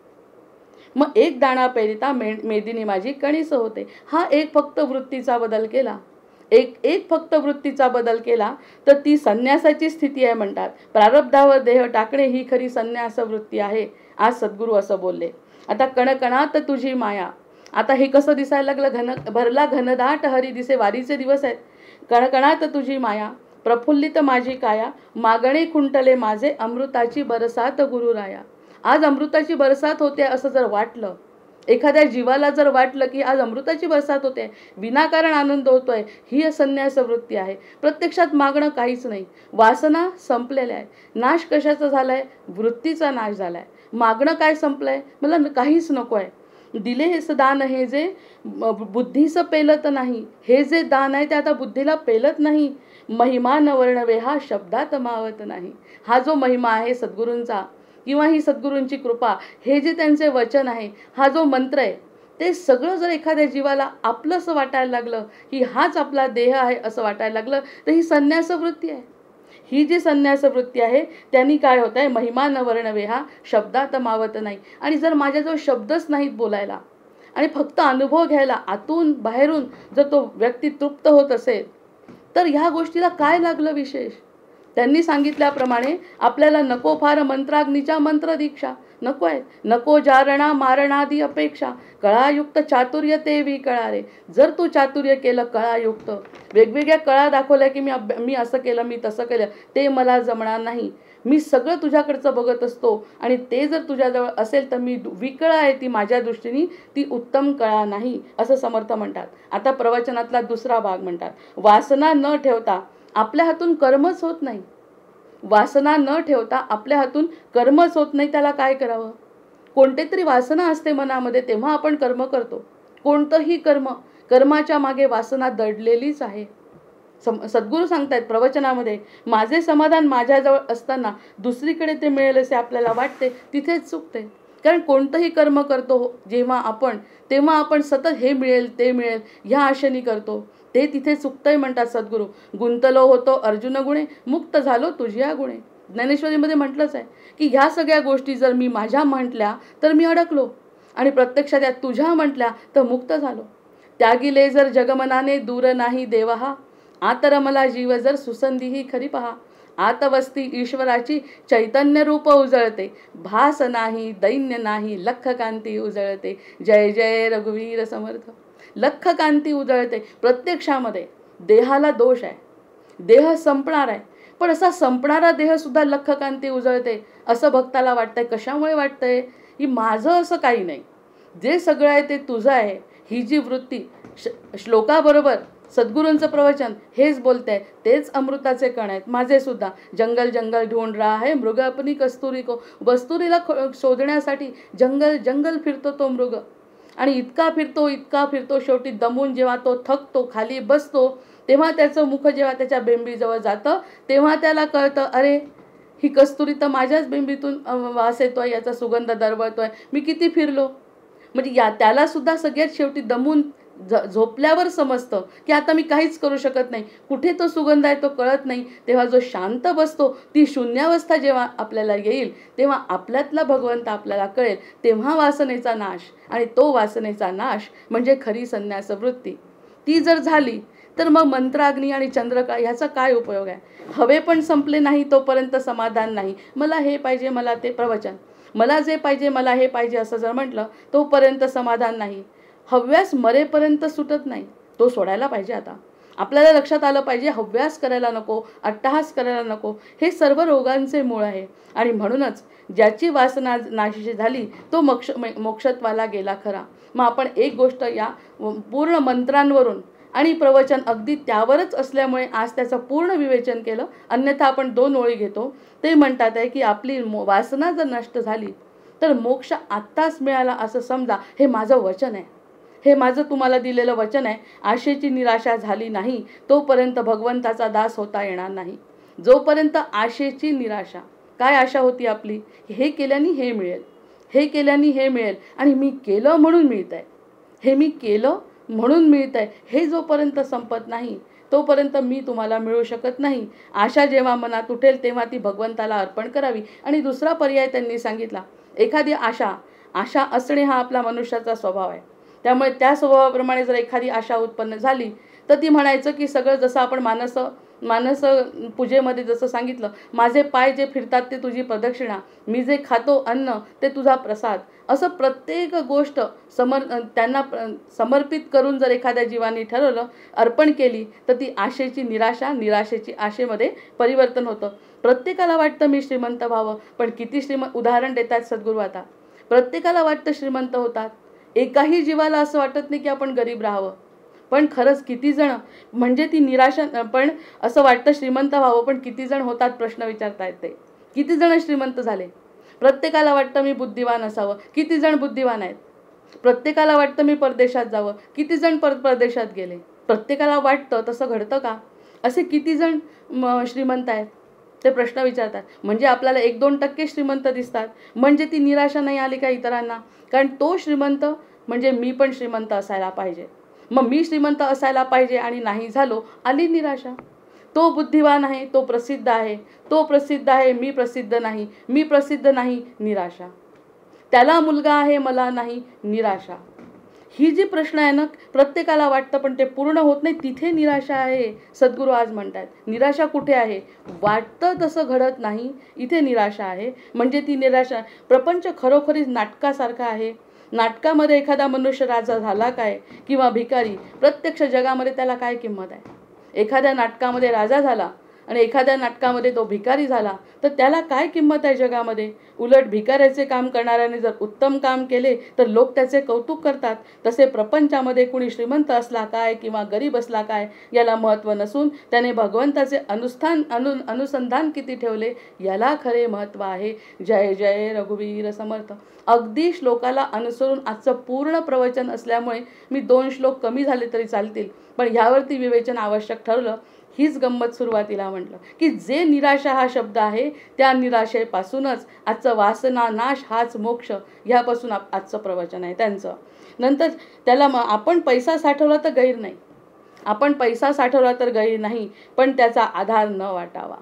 मग एक दाणा पेरिता मेदिनी माझी कणीस होते. हा एक फक्त वृत्तीचा बदल केला, एक फक्त वृत्तीचा बदल केला तर ती संन्यासाची स्थिती आहे म्हणतात. प्रारब्धावर देह टाकणे ही खरी संन्यास वृत्ती आहे. आज सद्गुरू असं बोलले. आता कणकणात तुझी माया. आता हे कसं दिसायला लागलं? भरला घनदाट हरी दिसे. वारीचे दिवस आहेत. कणकणात तुझी माया, प्रफुल्लित माझी काया, मागणे खुंटले माझे अमृताची बरसात गुरुराया. आज अमृताची बरसात होते असं जर वाटलं, एखाद्या जीवाला जर वाटलं की आज अमृताची बरसात होते, विनाकारण आनंद होतोय, ही संन्यास वृत्ती आहे. प्रत्यक्षात मागणं काहीच नाही. वासना संपलेल्या आहे. नाश कशाचा झालाय? वृत्तीचा नाश झालाय. मागणं काय संपलंय? मला काहीच नको आहे. दिले हेच दान हे जे बुद्धीस पेलत नाही. हे जे दान आहे ते आता बुद्धीला पेलत नाही. महिमा न वर्णवे हा शब्दात मावत नाही. हा जो महिमा आहे सद्गुरूंचा किंवा ही सद्गुरूंची कृपा, हे जे त्यांचे वचन आहे, हा जो मंत्र आहे, ते सगळं जर एखाद्या जीवाला आपलं असं वाटायला लागलं की हाच आपला देह आहे असं वाटायला लागलं तर ही संन्यास वृत्ती आहे. ही जी संन्यास वृत्ती आहे त्यांनी काय होत आहे? महिमा न वर्णवे हा शब्दात मावत नाही. आणि जर माझ्याजवळ शब्दच नाहीत बोलायला आणि फक्त अनुभव घ्यायला, आतून बाहेरून जर तो व्यक्ती तृप्त होत असेल तर ह्या गोष्टीला काय लागलं विशेष? त्यांनी सांगितल्याप्रमाणे आपल्याला नको फार मंत्राग्नीच्या मंत्र दीक्षा नको आहे. नको जारणा मारणादी अपेक्षा, कळायुक्त चातुर्य ते वी कळारे. जर तू चातुर्य केलं कळायुक्त, वेगवेगळ्या कळा दाखवल्या की मी असं केलं, मी तसं केलं, ते मला जमणार नाही. मी सगळं तुझ्याकडचं बघत असतो आणि ते जर तुझ्याजवळ असेल तर मी विकळा आहे ती माझ्या दृष्टीने, ती उत्तम कळा नाही असं समर्थ म्हणतात. आता प्रवचनातला दुसरा भाग म्हणतात, वासना न ठेवता आपल्या हातून कर्मच होत नाही. वासना न ठेवता आपल्या हातून कर्मच होत नाही. त्याला काय करावं? कोणते तरी वासना असते मनामध्ये, तेव्हा आपण कर्म करतो. कोणतंही कर्माच्या मागे वासना दडलेलीच आहे. सद्गुरू सांगतायत प्रवचनामध्ये, माझे समाधान माझ्याजवळ असताना दुसरीकडे ते मिळेल असे आपल्याला वाटते, तिथेच चुकते. कारण कोणतंही कर्म करतो जेव्हा आपण, तेव्हा आपण सतत हे मिळेल ते मिळेल ह्या आशेने करतो. ते तिथे चुकतंय म्हणतात सद्गुरू. गुंतलो होतो अर्जुन गुणे, मुक्त झालो तुझ्या गुणे. ज्ञानेश्वरीमध्ये म्हटलंच आहे की ह्या सगळ्या गोष्टी जर मी माझ्या म्हटल्या तर मी अडकलो, आणि प्रत्यक्षात या तुझ्या म्हटल्या तर मुक्त झालो. त्यागिले जर जगमनाने दूर नाही देव हा, आत रमला जीव जर सुसंधी ही खरी पहा. आत वस्ती ईश्वराची चैतन्य रूप उजळते, भास नाही दैन्य नाही लख कांती उजळते. जय जय रघुवीर समर्थ. लख कांती उजळते. प्रत्यक्षामध्ये देहाला दोष आहे, देह संपणार आहे, पण असा संपणारा देह सुद्धा लख कांती उजळते असं भक्ताला वाटतंय. कशामुळे वाटतंय? की माझं असं काही नाही, जे सगळं आहे ते तुझं आहे. ही जी वृत्ती श्लोकाबरोबर सद्गुरूंचं प्रवचन हेच बोलतंय. तेच अमृताचे कण आहेत माझे सुद्धा. जंगल जंगल ढूंढ रहा है मृग अपनी कस्तुरी को. वस्तुरीला शोधण्यासाठी जंगल जंगल फिरतो तो मृग, आणि इतका फिरतो शेवटी दमून जेव्हा तो थकतो खाली बसतो, तेव्हा त्याचं मुख जेव्हा त्याच्या बेंबीजवळ जातं तेव्हा त्याला कळतं, अरे ही कस्तुरी तर माझ्याच बेंबीतून वास येतोय, याचा सुगंध दरवळतोय, मी किती फिरलो. म्हणजे त्याला सुद्धा सगळ्यात शेवटी दमून झोपल्यावर समजतं की आता मी काहीच करू शकत नाही, कुठे तो सुगंध आहे तो कळत नाही. तेव्हा जो शांत बसतो, ती शून्यावस्था जेव्हा आपल्याला येईल तेव्हा आपल्यातला भगवंत आपल्याला कळेल. तेव्हा वासनेचा नाश, आणि तो वासनेचा नाश म्हणजे खरी संन्यास वृत्ती. ती जर झाली तर मग मंत्राग्नी आणि चंद्रकाळ ह्याचा काय उपयोग आहे? हवे पण संपले नाही तोपर्यंत समाधान नाही. मला हे पाहिजे, मला ते प्रवचन, मला जे पाहिजे मला हे पाहिजे असं जर म्हटलं तोपर्यंत समाधान नाही. हव्यास मरेपर्यंत सुटत नाही, तो सोडायला पाहिजे. आता आपल्याला लक्षात आलं पाहिजे, हव्यास करायला नको, अट्टहास करायला नको. हे सर्व रोगांचे मूळ आहे. आणि म्हणूनच ज्याची वासना नाशीची झाली तो मोक्षत्वाला गेला खरा. मग आपण एक गोष्ट या पूर्ण मंत्रांवरून आणि प्रवचन अगदी त्यावरच असल्यामुळे आज त्याचं पूर्ण विवेचन केलं. अन्यथा आपण 2 ओळी घेतो. ते म्हणतात आहे की आपली वासना जर नष्ट झाली तर मोक्ष आत्ताच मिळाला असं समजा. हे माझं वचन आहे, हे माझं तुम्हाला दिलेलं वचन आहे. आशेची निराशा झाली नाही तोपर्यंत भगवंताचा दास होता येणार नाही. जोपर्यंत आशेची निराशा, काय आशा होती आपली? हे केल्याने हे मिळेल, हे केल्याने हे मिळेल, आणि मी केलं म्हणून मिळतंय, हे मी केलं म्हणून मिळतंय, हे जोपर्यंत संपत नाही तोपर्यंत मी तुम्हाला मिळू शकत नाही. आशा जेव्हा मनात उठेल तेव्हा ती भगवंताला अर्पण करावी. आणि दुसरा पर्याय त्यांनी सांगितला, एखादी आशा असणे हा आपला मनुष्याचा स्वभाव आहे. त्यामुळे त्या स्वभावाप्रमाणे जर एखादी आशा उत्पन्न झाली तर ती म्हणायचं की सगळं जसं आपण मानस पूजेमध्ये जसं सांगितलं, माझे पाय जे फिरतात ते तुझी प्रदक्षिणा, मी जे खातो अन्न ते तुझा प्रसाद, असं प्रत्येक गोष्ट त्यांना समर्पित करून जर एखाद्या जीवाने ठरवलं, अर्पण केली, तर ती आशेची निराशा निराशेची आशेमध्ये परिवर्तन होतं. प्रत्येकाला वाटतं मी श्रीमंत व्हावं, पण किती उदाहरण देतात सद्गुरू आता. प्रत्येकाला वाटतं श्रीमंत होतात, एकाही जीवाला असं वाटत नाही की आपण गरीब राहावं. पण खरंच किती जण, म्हणजे ती निराशा, पण असं वाटतं श्रीमंत व्हावं, पण किती जण होतात प्रश्न विचारतायत ते. किती जण श्रीमंत झाले? प्रत्येकाला वाटतं मी बुद्धिवान असावं, किती जण बुद्धिवान आहेत? प्रत्येकाला वाटतं मी परदेशात जावं, किती जण परदेशात गेले? प्रत्येकाला वाटतं, तसं घडतं का? असे किती जण श्रीमंत आहेत ते प्रश्न विचारतात. म्हणजे आपल्याला 1-2% श्रीमंत दिसतात, म्हणजे ती निराशा नाही आली का इतरांना? कारण तो श्रीमंत म्हणजे मी पण श्रीमंत असायला पाहिजे, मग मी श्रीमंत असायला पाहिजे आणि नाही झालो, आली निराशा. तो बुद्धिवान आहे, तो प्रसिद्ध आहे, मी प्रसिद्ध नाही, मी प्रसिद्ध नाही, निराशा. त्याला मुलगा आहे, मला नाही, निराशा. ही जी प्रश्न आहे ना, प्रत्येकाला वाटतं पण ते पूर्ण होत नाही, तिथे निराशा आहे. सद्गुरू आज म्हणतात निराशा कुठे आहे? वाटतं तसं घडत नाही, इथे निराशा आहे. म्हणजे ती निराशा, प्रपंच खरोखरीच नाटकासारखा आहे. नाटकामध्ये एखादा मनुष्य राजा झाला काय किंवा भिकारी, प्रत्यक्ष जगामध्ये त्याला काय किंमत आहे? एखाद्या नाटकामध्ये राजा झाला आणि एखाद्या नाटकामध्ये तो भिकारी झाला तर त्याला काय किंमत आहे जगामध्ये? उलट भिकाऱ्याचे काम करणाऱ्याने जर उत्तम काम केले तर लोक त्याचे कौतुक करतात. तसे प्रपंचामध्ये कुणी श्रीमंत असला काय किंवा गरीब असला काय याला महत्त्व नसून त्याने भगवंताचे अनुसंधान किती ठेवले याला खरे महत्त्व आहे. जय जय रघुवीर समर्थ. अगदी श्लोकाला अनुसरून आजचं पूर्ण प्रवचन असल्यामुळे मी 2 श्लोक कमी झाले तरी चालतील, पण ह्यावरती विवेचन आवश्यक ठरलं. हीच गंमत सुरुवातीला म्हटलं की जे निराशा हा शब्द आहे त्या निराशेपासूनच आजचं वासना नाश हाच मोक्ष, ह्यापासून आजचं प्रवचन आहे त्यांचं. नंतर त्याला आपण पैसा साठवला तर गैर नाही, आपण पैसा साठवला तर गैर नाही, पण त्याचा आधार न वाटावा.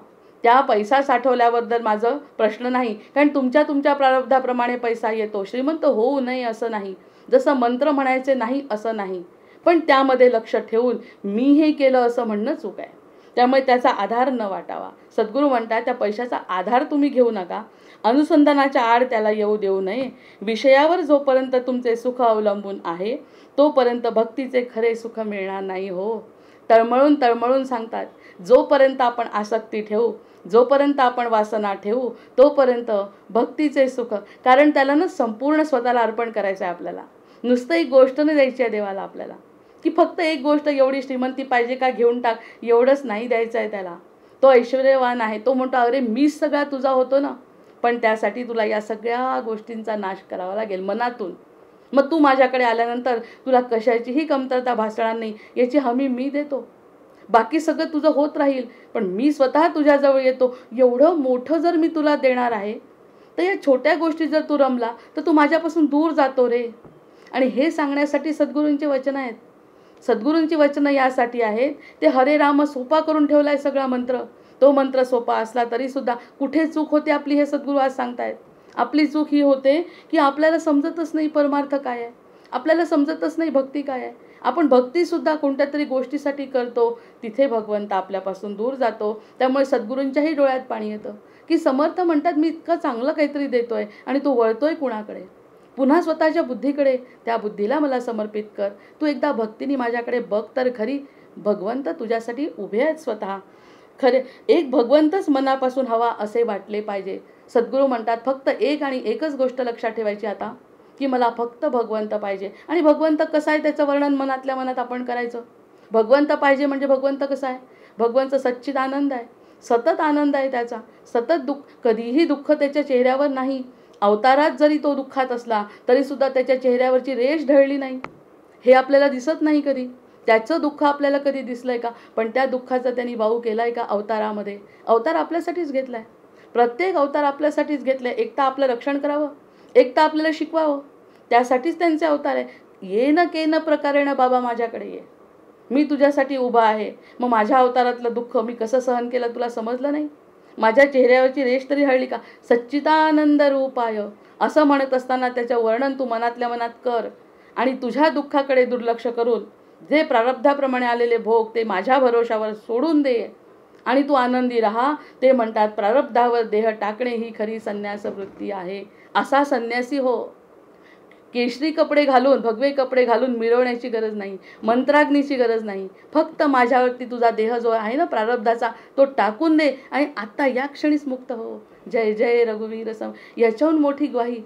त्या पैसा साठवल्याबद्दल माझं प्रश्न नाही, कारण तुमच्या प्रारब्धाप्रमाणे पैसा येतो. श्रीमंत होऊ नये असं नाही, जसं मंत्र म्हणायचे नाही असं नाही, पण त्यामध्ये लक्ष ठेवून मी हे केलं असं म्हणणं चूक आहे. त्यामुळे त्याचा आधार न वाटावा. सद्गुरू म्हणतात त्या पैशाचा आधार तुम्ही घेऊ नका, अनुसंधानाच्या आड त्याला येऊ देऊ नये. विषयावर जोपर्यंत तुमचे सुख अवलंबून आहे तोपर्यंत भक्तीचे खरे सुख मिळणार नाही हो. तळमळून तळमळून सांगतात, जोपर्यंत आपण आसक्ती ठेवू, जोपर्यंत आपण वासना ठेवू, तोपर्यंत भक्तीचे सुख, कारण त्याला ना संपूर्ण स्वतःला अर्पण करायचं आहे आपल्याला. नुसतं एक गोष्ट नाही द्यायची आहे देवाला आपल्याला, की फक्त एक गोष्ट एवढी श्रीमंती पाहिजे का घेऊन टाक, एवढंच नाही द्यायचं आहे त्याला. तो ऐश्वर्यवान आहे, तो म्हणतो अरे मीच सगळा तुझा होतो ना, पण त्यासाठी तुला या सगळ्या गोष्टींचा नाश करावा लागेल मनातून. मग तू माझ्याकडे आल्यानंतर तुला कशाचीही कमतरता भासणार नाही याची हमी मी देतो. बाकी सगळं तुझं होत राहील, पण मी स्वतः तुझ्याजवळ येतो. एवढं मोठं जर मी तुला देणार आहे तर या छोट्या गोष्टी जर तू रमला तर तू माझ्यापासून दूर जातो रे. आणि हे सांगण्यासाठी सद्गुरूंची वचनं आहेत. सद्गुरूंची वचनं यासाठी आहेत, ते हरे राम सोपा करून ठेवला आहे सगळा मंत्र. तो मंत्र सोपा असला तरीसुद्धा कुठे चूक होते आपली हे सद्गुरू आज सांगतायत. आपली चूक ही होते की आपल्याला समजतच नाही परमार्थ काय आहे, आपल्याला समजतच नाही भक्ती काय आहे. आपण भक्तीसुद्धा कोणत्या तरी गोष्टीसाठी करतो, तिथे भगवंत आपल्यापासून दूर जातो. त्यामुळे सद्गुरूंच्याही डोळ्यात पाणी येतं की समर्थ म्हणतात मी इतकं चांगलं काहीतरी देतोय आणि तू वळतोय कुणाकडे, पुन्हा स्वतःच्या बुद्धीकडे. त्या बुद्धीला मला समर्पित कर. तू एकदा भक्तीने माझ्याकडे बघ तर खरी, भगवंत तुझ्यासाठी उभे आहेत स्वतः. खरे एक भगवंतच मनापासून हवा असे वाटले पाहिजे. सद्गुरू म्हणतात फक्त एक आणि एकच गोष्ट लक्षात ठेवायची आता, की मला फक्त भगवंत पाहिजे. आणि भगवंत कसा आहे त्याचं वर्णन मनातल्या मनात आपण करायचं. भगवंत पाहिजे म्हणजे भगवंत कसा आहे? भगवंत सच्चिद आनंद आहे, सतत आनंद आहे त्याचा, सतत कधीही दुःख त्याच्या चेहऱ्यावर नाही. अवतारात जरी तो दुःखात असला तरीसुद्धा त्याच्या चेहऱ्यावरची रेष ढळली नाही, हे आपल्याला दिसत नाही कधी. त्याचं दुःख आपल्याला कधी दिसलंय का? पण त्या दुःखाचा त्यांनी बाऊ केलाय का अवतारामध्ये? अवतार आपल्यासाठीच घेतलाय, प्रत्येक अवतार आपल्यासाठीच घेतलाय. एक तर आपलं रक्षण करावं, एक तर आपल्याला शिकवावं, त्यासाठीच त्यांचे अवतार आहे. ये न के न प्रकारेण बाबा माझ्याकडे ये, मी तुझ्यासाठी उभा आहे. मग माझ्या अवतारातलं दुःख मी कसं सहन केलं तुला समजलं नाही? माझ्या चेहऱ्यावरची रेष तरी हळली का? सच्चिदानंद रूपाय असं म्हणत असताना त्याचं वर्णन तू मनातल्या मनात कर. आणि तुझ्या दुःखाकडे दुर्लक्ष करून जे प्रारब्धाप्रमाणे आलेले भोग ते माझ्या भरोशावर सोडून दे आणि तू आनंदी राहा. ते म्हणतात प्रारब्धावर देह टाकणे ही खरी संन्यास वृत्ती आहे. असा संन्यासी हो. केशरी कपडे घालून, भगवे कपडे घालून मिरवण्याची गरज नाही, मंत्राग्नीची गरज नाही. फक्त माझ्यावरती तुझा देह जो आहे ना प्रारब्धाचा तो टाकून दे आणि आत्ता या क्षणीच मुक्त हो. जय जय रघुवीर सम. याच्याहून मोठी ग्वाही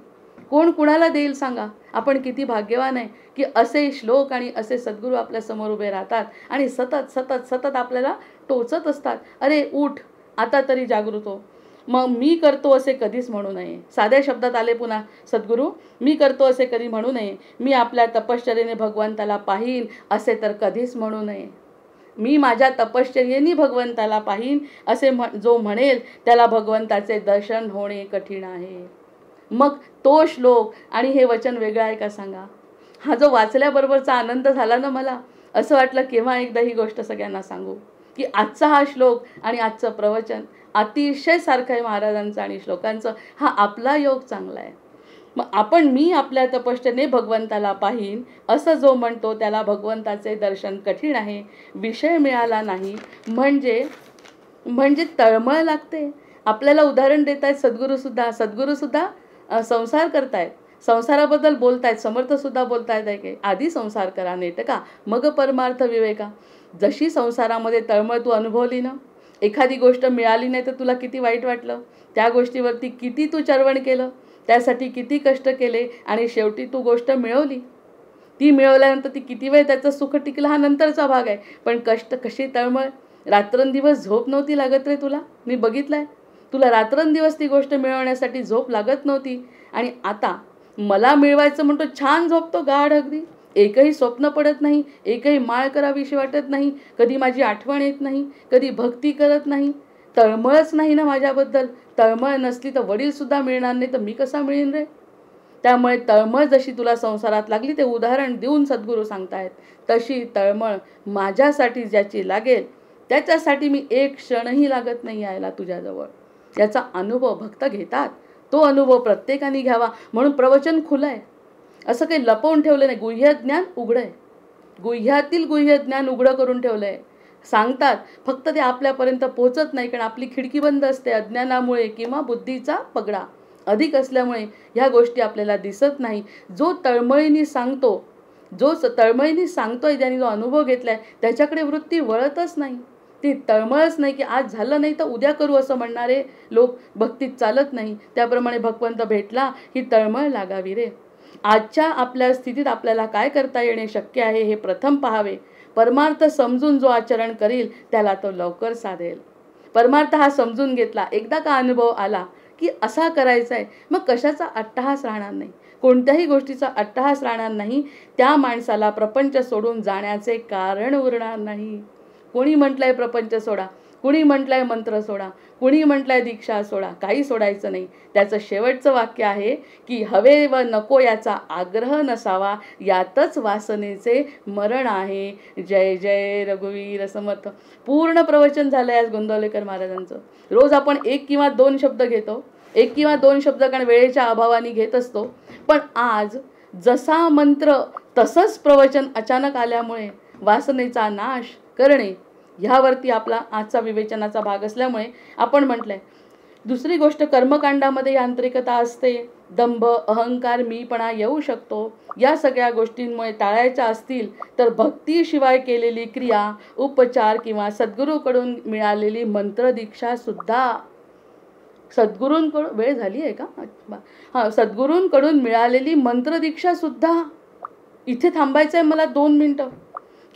कोण कुणाला देईल सांगा? आपण किती भाग्यवान आहे की असे श्लोक आणि असे सद्गुरू आपल्या समोर उभे राहतात आणि सतत सतत सतत आपल्याला टोचत असतात. अरे उठ, आता तरी जागृत हो. मग मी करतो असे कधीच म्हणू नये. साध्या शब्दात आले पुन्हा सद्गुरू, मी करतो असे कधी म्हणू नये. मी आपल्या तपश्चर्येने भगवंताला पाहीन असे तर कधीच म्हणू नये. मी माझ्या तपश्चर्येने भगवंताला पाहीन असे जो म्हणेल त्याला भगवंताचे दर्शन होणे कठीण आहे. मग तो श्लोक आणि हे वचन वेगळं आहे का सांगा? हा जो वाचल्याबरोबरचा आनंद झाला ना मला, असं वाटलं केव्हा एकदा ही गोष्ट सगळ्यांना सांगू की आजचा हा श्लोक आणि आजचं प्रवचन अतिशय सारखं आहे महाराजांचं आणि श्लोकांचं. हा आपला योग चांगला आहे. मग मी आपल्या तपश्चर्येने भगवंताला पाहीन असं जो म्हणतो त्याला भगवंताचे दर्शन कठीण आहे. विषय मिळाला नाही म्हणजे तळमळ लागते. आपल्याला उदाहरण देत आहेत सद्गुरूसुद्धा संसार करतायत, संसाराबद्दल बोलतायत, समर्थसुद्धा बोलतायत आहे की आधी संसार करा नेटका मग परमार्थ विवेका. जशी संसारामध्ये तळमळ तू अनुभवली ना, एखादी गोष्ट मिळाली नाही तर तुला किती वाईट वाटलं, त्या गोष्टीवरती किती तू चरवण केलं, त्यासाठी किती कष्ट केले आणि शेवटी तू गोष्ट मिळवली. ती मिळवल्यानंतर ती किती वेळ त्याचं सुख टिकलं हा नंतरचा भाग आहे. पण कष्ट कशी तळमळ, रात्रंदिवस झोप नव्हती लागत रे तुला. मी बघितलंय, तुला रात्रंदिवस ती गोष्ट मिळवण्यासाठी झोप लागत नव्हती. आणि आता मला मिळवायचं म्हणतो छान झोपतो गाढ अगदी, एकही स्वप्न पडत नाही, एकही माळ करावीशी वाटत नाही, कधी माझी आठवण येत नाही, कधी भक्ती करत नाही, तळमळच नाही ना माझ्याबद्दल. तळमळ नसली तर वडीलसुद्धा मिळणार नाही तर मी कसा मिळेन रे. त्यामुळे तळमळ जशी तुला संसारात लागली ते उदाहरण देऊन सद्गुरू सांगतायत, तशी तळमळ माझ्यासाठी ज्याची लागेल त्याच्यासाठी मी एक क्षणही लागत नाही यायला तुझ्याजवळ. याचा अनुभव भक्त घेतात. तो अनुभव प्रत्येकाने घ्यावा म्हणून प्रवचन खुलं आहे. असं काही लपवून ठेवलं नाही. गुह्य ज्ञान उघडं आहे. गुह्यातील गुह्य ज्ञान उघडं करून ठेवलं आहे. सांगतात, फक्त ते आपल्यापर्यंत पोहोचत नाही, कारण आपली खिडकी बंद असते अज्ञानामुळे किंवा बुद्धीचा पगडा अधिक असल्यामुळे ह्या गोष्टी आपल्याला दिसत नाही. जो तळमळीने सांगतो, तळमळीने सांगतोय, ज्याने जो अनुभव घेतलाय त्याच्याकडे वृत्ती वळतच नाही. ती तळमळच नाही की आज झालं नाही तर उद्या करू असं म्हणणारे लोक भक्तीत चालत नाही. त्याप्रमाणे भगवंत भेटला ही तळमळ लागावी रे. आजच्या आपल्या स्थितीत आपल्याला काय करता येणे शक्य आहे हे प्रथम पाहावे. परमार्थ समजून जो आचरण करील त्याला तो लवकर साधेल. परमार्थ हा समजून घेतला, एकदा का अनुभव आला की असा करायचा आहे, मग कशाचा अट्टहास राहणार नाही, कोणत्याही गोष्टीचा अट्टहास राहणार नाही. त्या माणसाला प्रपंच सोडून जाण्याचे कारण उरणार नाही. कोणी म्हटलंय प्रपंच सोडा, कुणी म्हटलंय मंत्र सोडा, कुणी म्हटलंय दीक्षा सोडा, काही सोडायचं नाही. त्याचं शेवटचं वाक्य आहे की हवे व नको याचा आग्रह नसावा, यातच वासनेचे मरण आहे. जय जय रघुवीर समर्थ. पूर्ण प्रवचन झालं आज गोंदवलेकर महाराजांचं. रोज आपण 1 किंवा 2 शब्द घेतो, 1 किंवा 2 शब्द कारण वेळेच्या अभावाने घेत असतो. पण आज जसा मंत्र तसंच प्रवचन अचानक आल्यामुळे वासनेचा नाश करणे ह्यावरती आपला आजचा विवेचनाचा भाग असल्यामुळे आपण म्हटलंय. दुसरी गोष्ट, कर्मकांडामध्ये यांत्रिकता असते, दंभ, अहंकार, मीपणा येऊ शकतो. या सगळ्या गोष्टींमुळे टाळायच्या असतील तर भक्तीशिवाय केलेली क्रिया, उपचार किंवा सद्गुरूकडून मिळालेली मंत्रदीक्षा सुद्धा, सद्गुरूंकडून वेळ झाली आहे का, हां, सद्गुरूंकडून मिळालेली मंत्रदीक्षा सुद्धा, इथे थांबायचं आहे मला 2 मिनटं,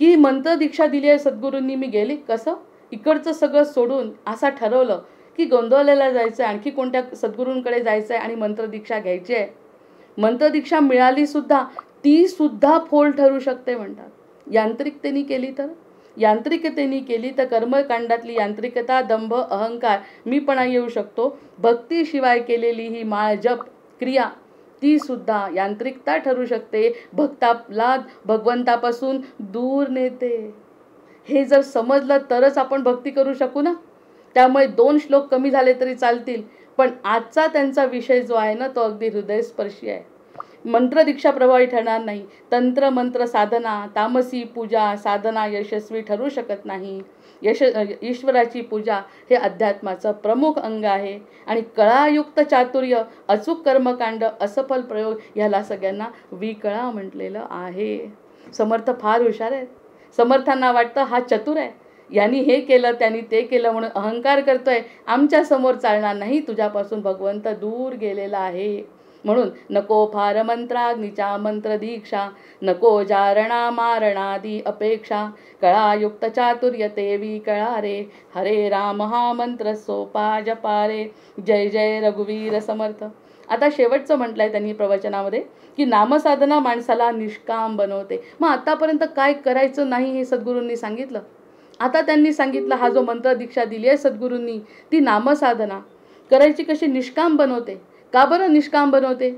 की मंत्रदीक्षा दिली आहे सद्गुरूंनी, मी गेली कसं इकडचं सगळं सोडून असं ठरवलं की गोंदवलेला जायचं आहे, आणखी कोणत्या सद्गुरूंकडे जायचं आहे आणि मंत्रदीक्षा घ्यायची आहे. मंत्रदीक्षा मिळाली सुद्धा, ती सुद्धा फोल ठरू शकते म्हणतात. यांत्रिकतेने केली तर कर्मकांडातली यांत्रिकता, दंभ, अहंकार, मीपणा येऊ शकतो. भक्तीशिवाय केलेली ही माळ जप क्रिया ती सुद्धा यांत्रिकता ठरू शकते, भक्ताला भगवंतापासून दूर नेते. हे जर समजलं तरच आपण भक्ती करू शकू ना. त्यामुळे 2 श्लोक कमी झाले तरी चालतील, पण आजचा त्यांचा विषय जो आहे ना तो अगदी हृदयस्पर्शी आहे. मंत्रदीक्षा प्रभावी ठरणार नाही. तंत्र मंत्र साधना, तामसी पूजा साधना यशस्वी ठरू शकत नाही. ईश्वराची पूजा हे अध्यात्माचं प्रमुख अंग आहे आणि कळायुक्त चातुर्य, अचूक कर्मकांड, असफल प्रयोग ह्याला सगळ्यांना विकळा म्हटलेलं आहे. समर्थ फार हुशार आहेत. समर्थांना वाटतं हा चतुर आहे, यांनी हे केलं त्यांनी ते केलं म्हणून अहंकार करतोय, आमच्या समोर चालणार नाही, तुझ्यापासून भगवंत दूर गेलेला आहे. म्हणून नको फार मंत्राग्नीच्या मंत्र दीक्षा, नको जारणा मारणादी अपेक्षा, कळायुक्त चातुर्य ते विकळा रे, हरे राम हा मंत्र सोपा जपा रे. जय जय रघुवीर समर्थ. आता शेवटचं म्हटलंय त्यांनी प्रवचनामध्ये की नामसाधना माणसाला निष्काम बनवते. मग आतापर्यंत काय करायचं नाही हे सद्गुरूंनी सांगितलं. आता त्यांनी सांगितलं हा जो मंत्र दीक्षा दिली आहे सद्गुरूंनी, ती नामसाधना करायची कशी निष्काम बनवते. का बरं निष्काम बनवते?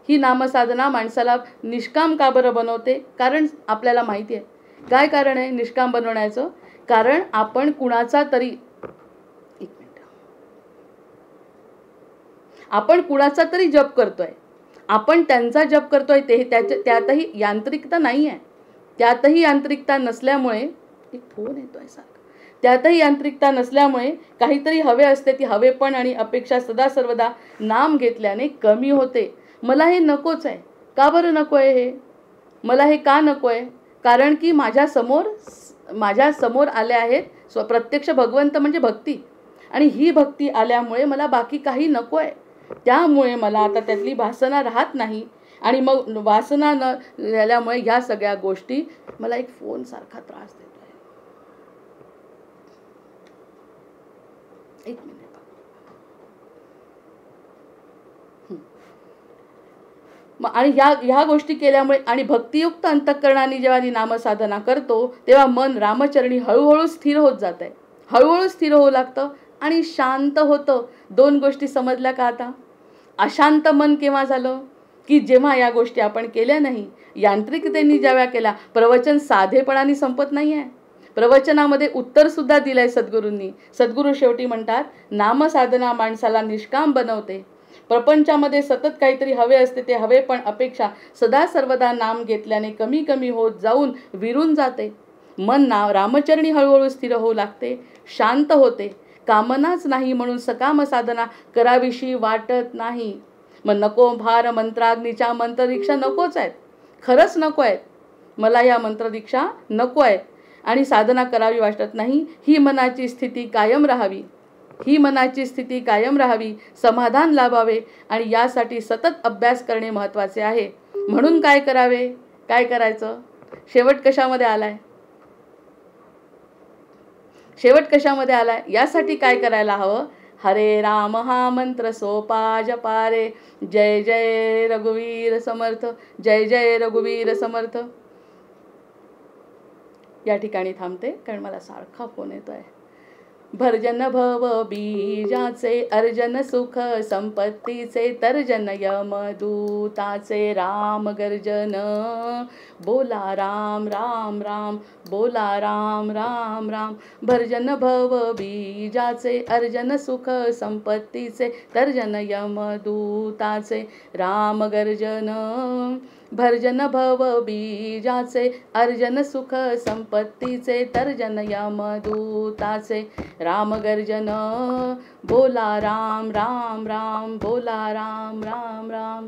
ही नामसाधना माणसाला निष्काम का बरं बनवते? कारण आपल्याला माहिती आहे. काय कारण आहे निष्काम बनवण्याचं? कारण आपण कुणाचा तरी जप करतोय, आपण त्यांचा जप करतोय, ते त्यातही यांत्रिकता नाही आहे. त्यातही यांत्रिकता नसल्यामुळे, एक फोन येतोय सारखा, त्यातही यांत्रिकता नसल्यामुळे काहीतरी हवे असते. ती हवेपण आणि अपेक्षा सदा सर्वदा नाम घेतल्याने कमी होते. मला हे नकोच आहे. का बरं नको आहे हे? मला हे का नको आहे? कारण की माझ्या समोर आले आहेत प्रत्यक्ष भगवंत म्हणजे भक्ती, आणि ही भक्ती आल्यामुळे मला बाकी काही नको आहे. त्यामुळे मला आता त्यातली वासना राहत नाही, आणि मग वासना न झाल्यामुळे ह्या सगळ्या गोष्टी, मला एक फोन सारखा त्रास देतो आहे. एक मिनिट. आणि ह्या गोष्टी केल्यामुळे आणि भक्तियुक्त अंतःकरणाने जेव्हा ती नामसाधना करतो तेव्हा मन रामचरणी हळूहळू स्थिर होत जात आहे. हळूहळू स्थिर होऊ लागतं आणि शांत होतं. 2 गोष्टी समजल्या का आता? अशांत मन केव्हा झालं? की जेव्हा या गोष्टी आपण केल्या नाही, यांत्रिकतेने जेव्हा केल्या. प्रवचन साधेपणाने संपत नाही आहे. प्रवचनामध्ये उत्तरसुद्धा दिलंय सद्गुरूंनी. सद्गुरू शेवटी म्हणतात, नामसाधना माणसाला निष्काम बनवते. प्रपंचामध्ये सतत काहीतरी हवे असते, ते हवे पण अपेक्षा सदा सर्वदा नाम घेतल्याने कमी कमी होत जाऊन विरून जाते. मन रामचरणी हळूहळू स्थिर होऊ लागते, शांत होते. कामनाच नाही म्हणून सकाम साधना कराविषयी वाटत नाही. मग नको भार मंत्राग्नीच्या मंत्रदीक्षा नकोच आहेत, खरंच नको आहेत. मला या मंत्रदीक्षा नको आहेत आणि साधना करावी वाटत नाही. ही मनाची स्थिती कायम राहावी, ही मनाची स्थिती कायम राहावी, समाधान लाभावे आणि यासाठी सतत अभ्यास करणे महत्त्वाचे आहे. म्हणून काय करावे? काय करायचं? शेवट कशामध्ये आलाय? शेवट कशामध्ये आलाय? यासाठी काय करायला हवं? हरे राम हा मंत्र सोपा जपा रे. जय जय रघुवीर समर्थ, जय जय रघुवीर समर्थ. या ठिकाणी थांबते कारण मला सारखा फोन येतोय. भर्जन भव बीजाचे अर्जन सुख संपत्तीचे तर्जन यमदूताचे राम गर्जन. बोला राम राम राम, बोला राम राम राम. भर्जन भव बीजाचे अर्जन सुख संपत्तीचे तर्जन यमदूताचे राम गर्जन. भर्जन भव बीजाचे अर्जन सुख संपत्तीचे तर्जन यमदूताचे राम गर्जन. बोला राम राम राम, बोला राम राम राम.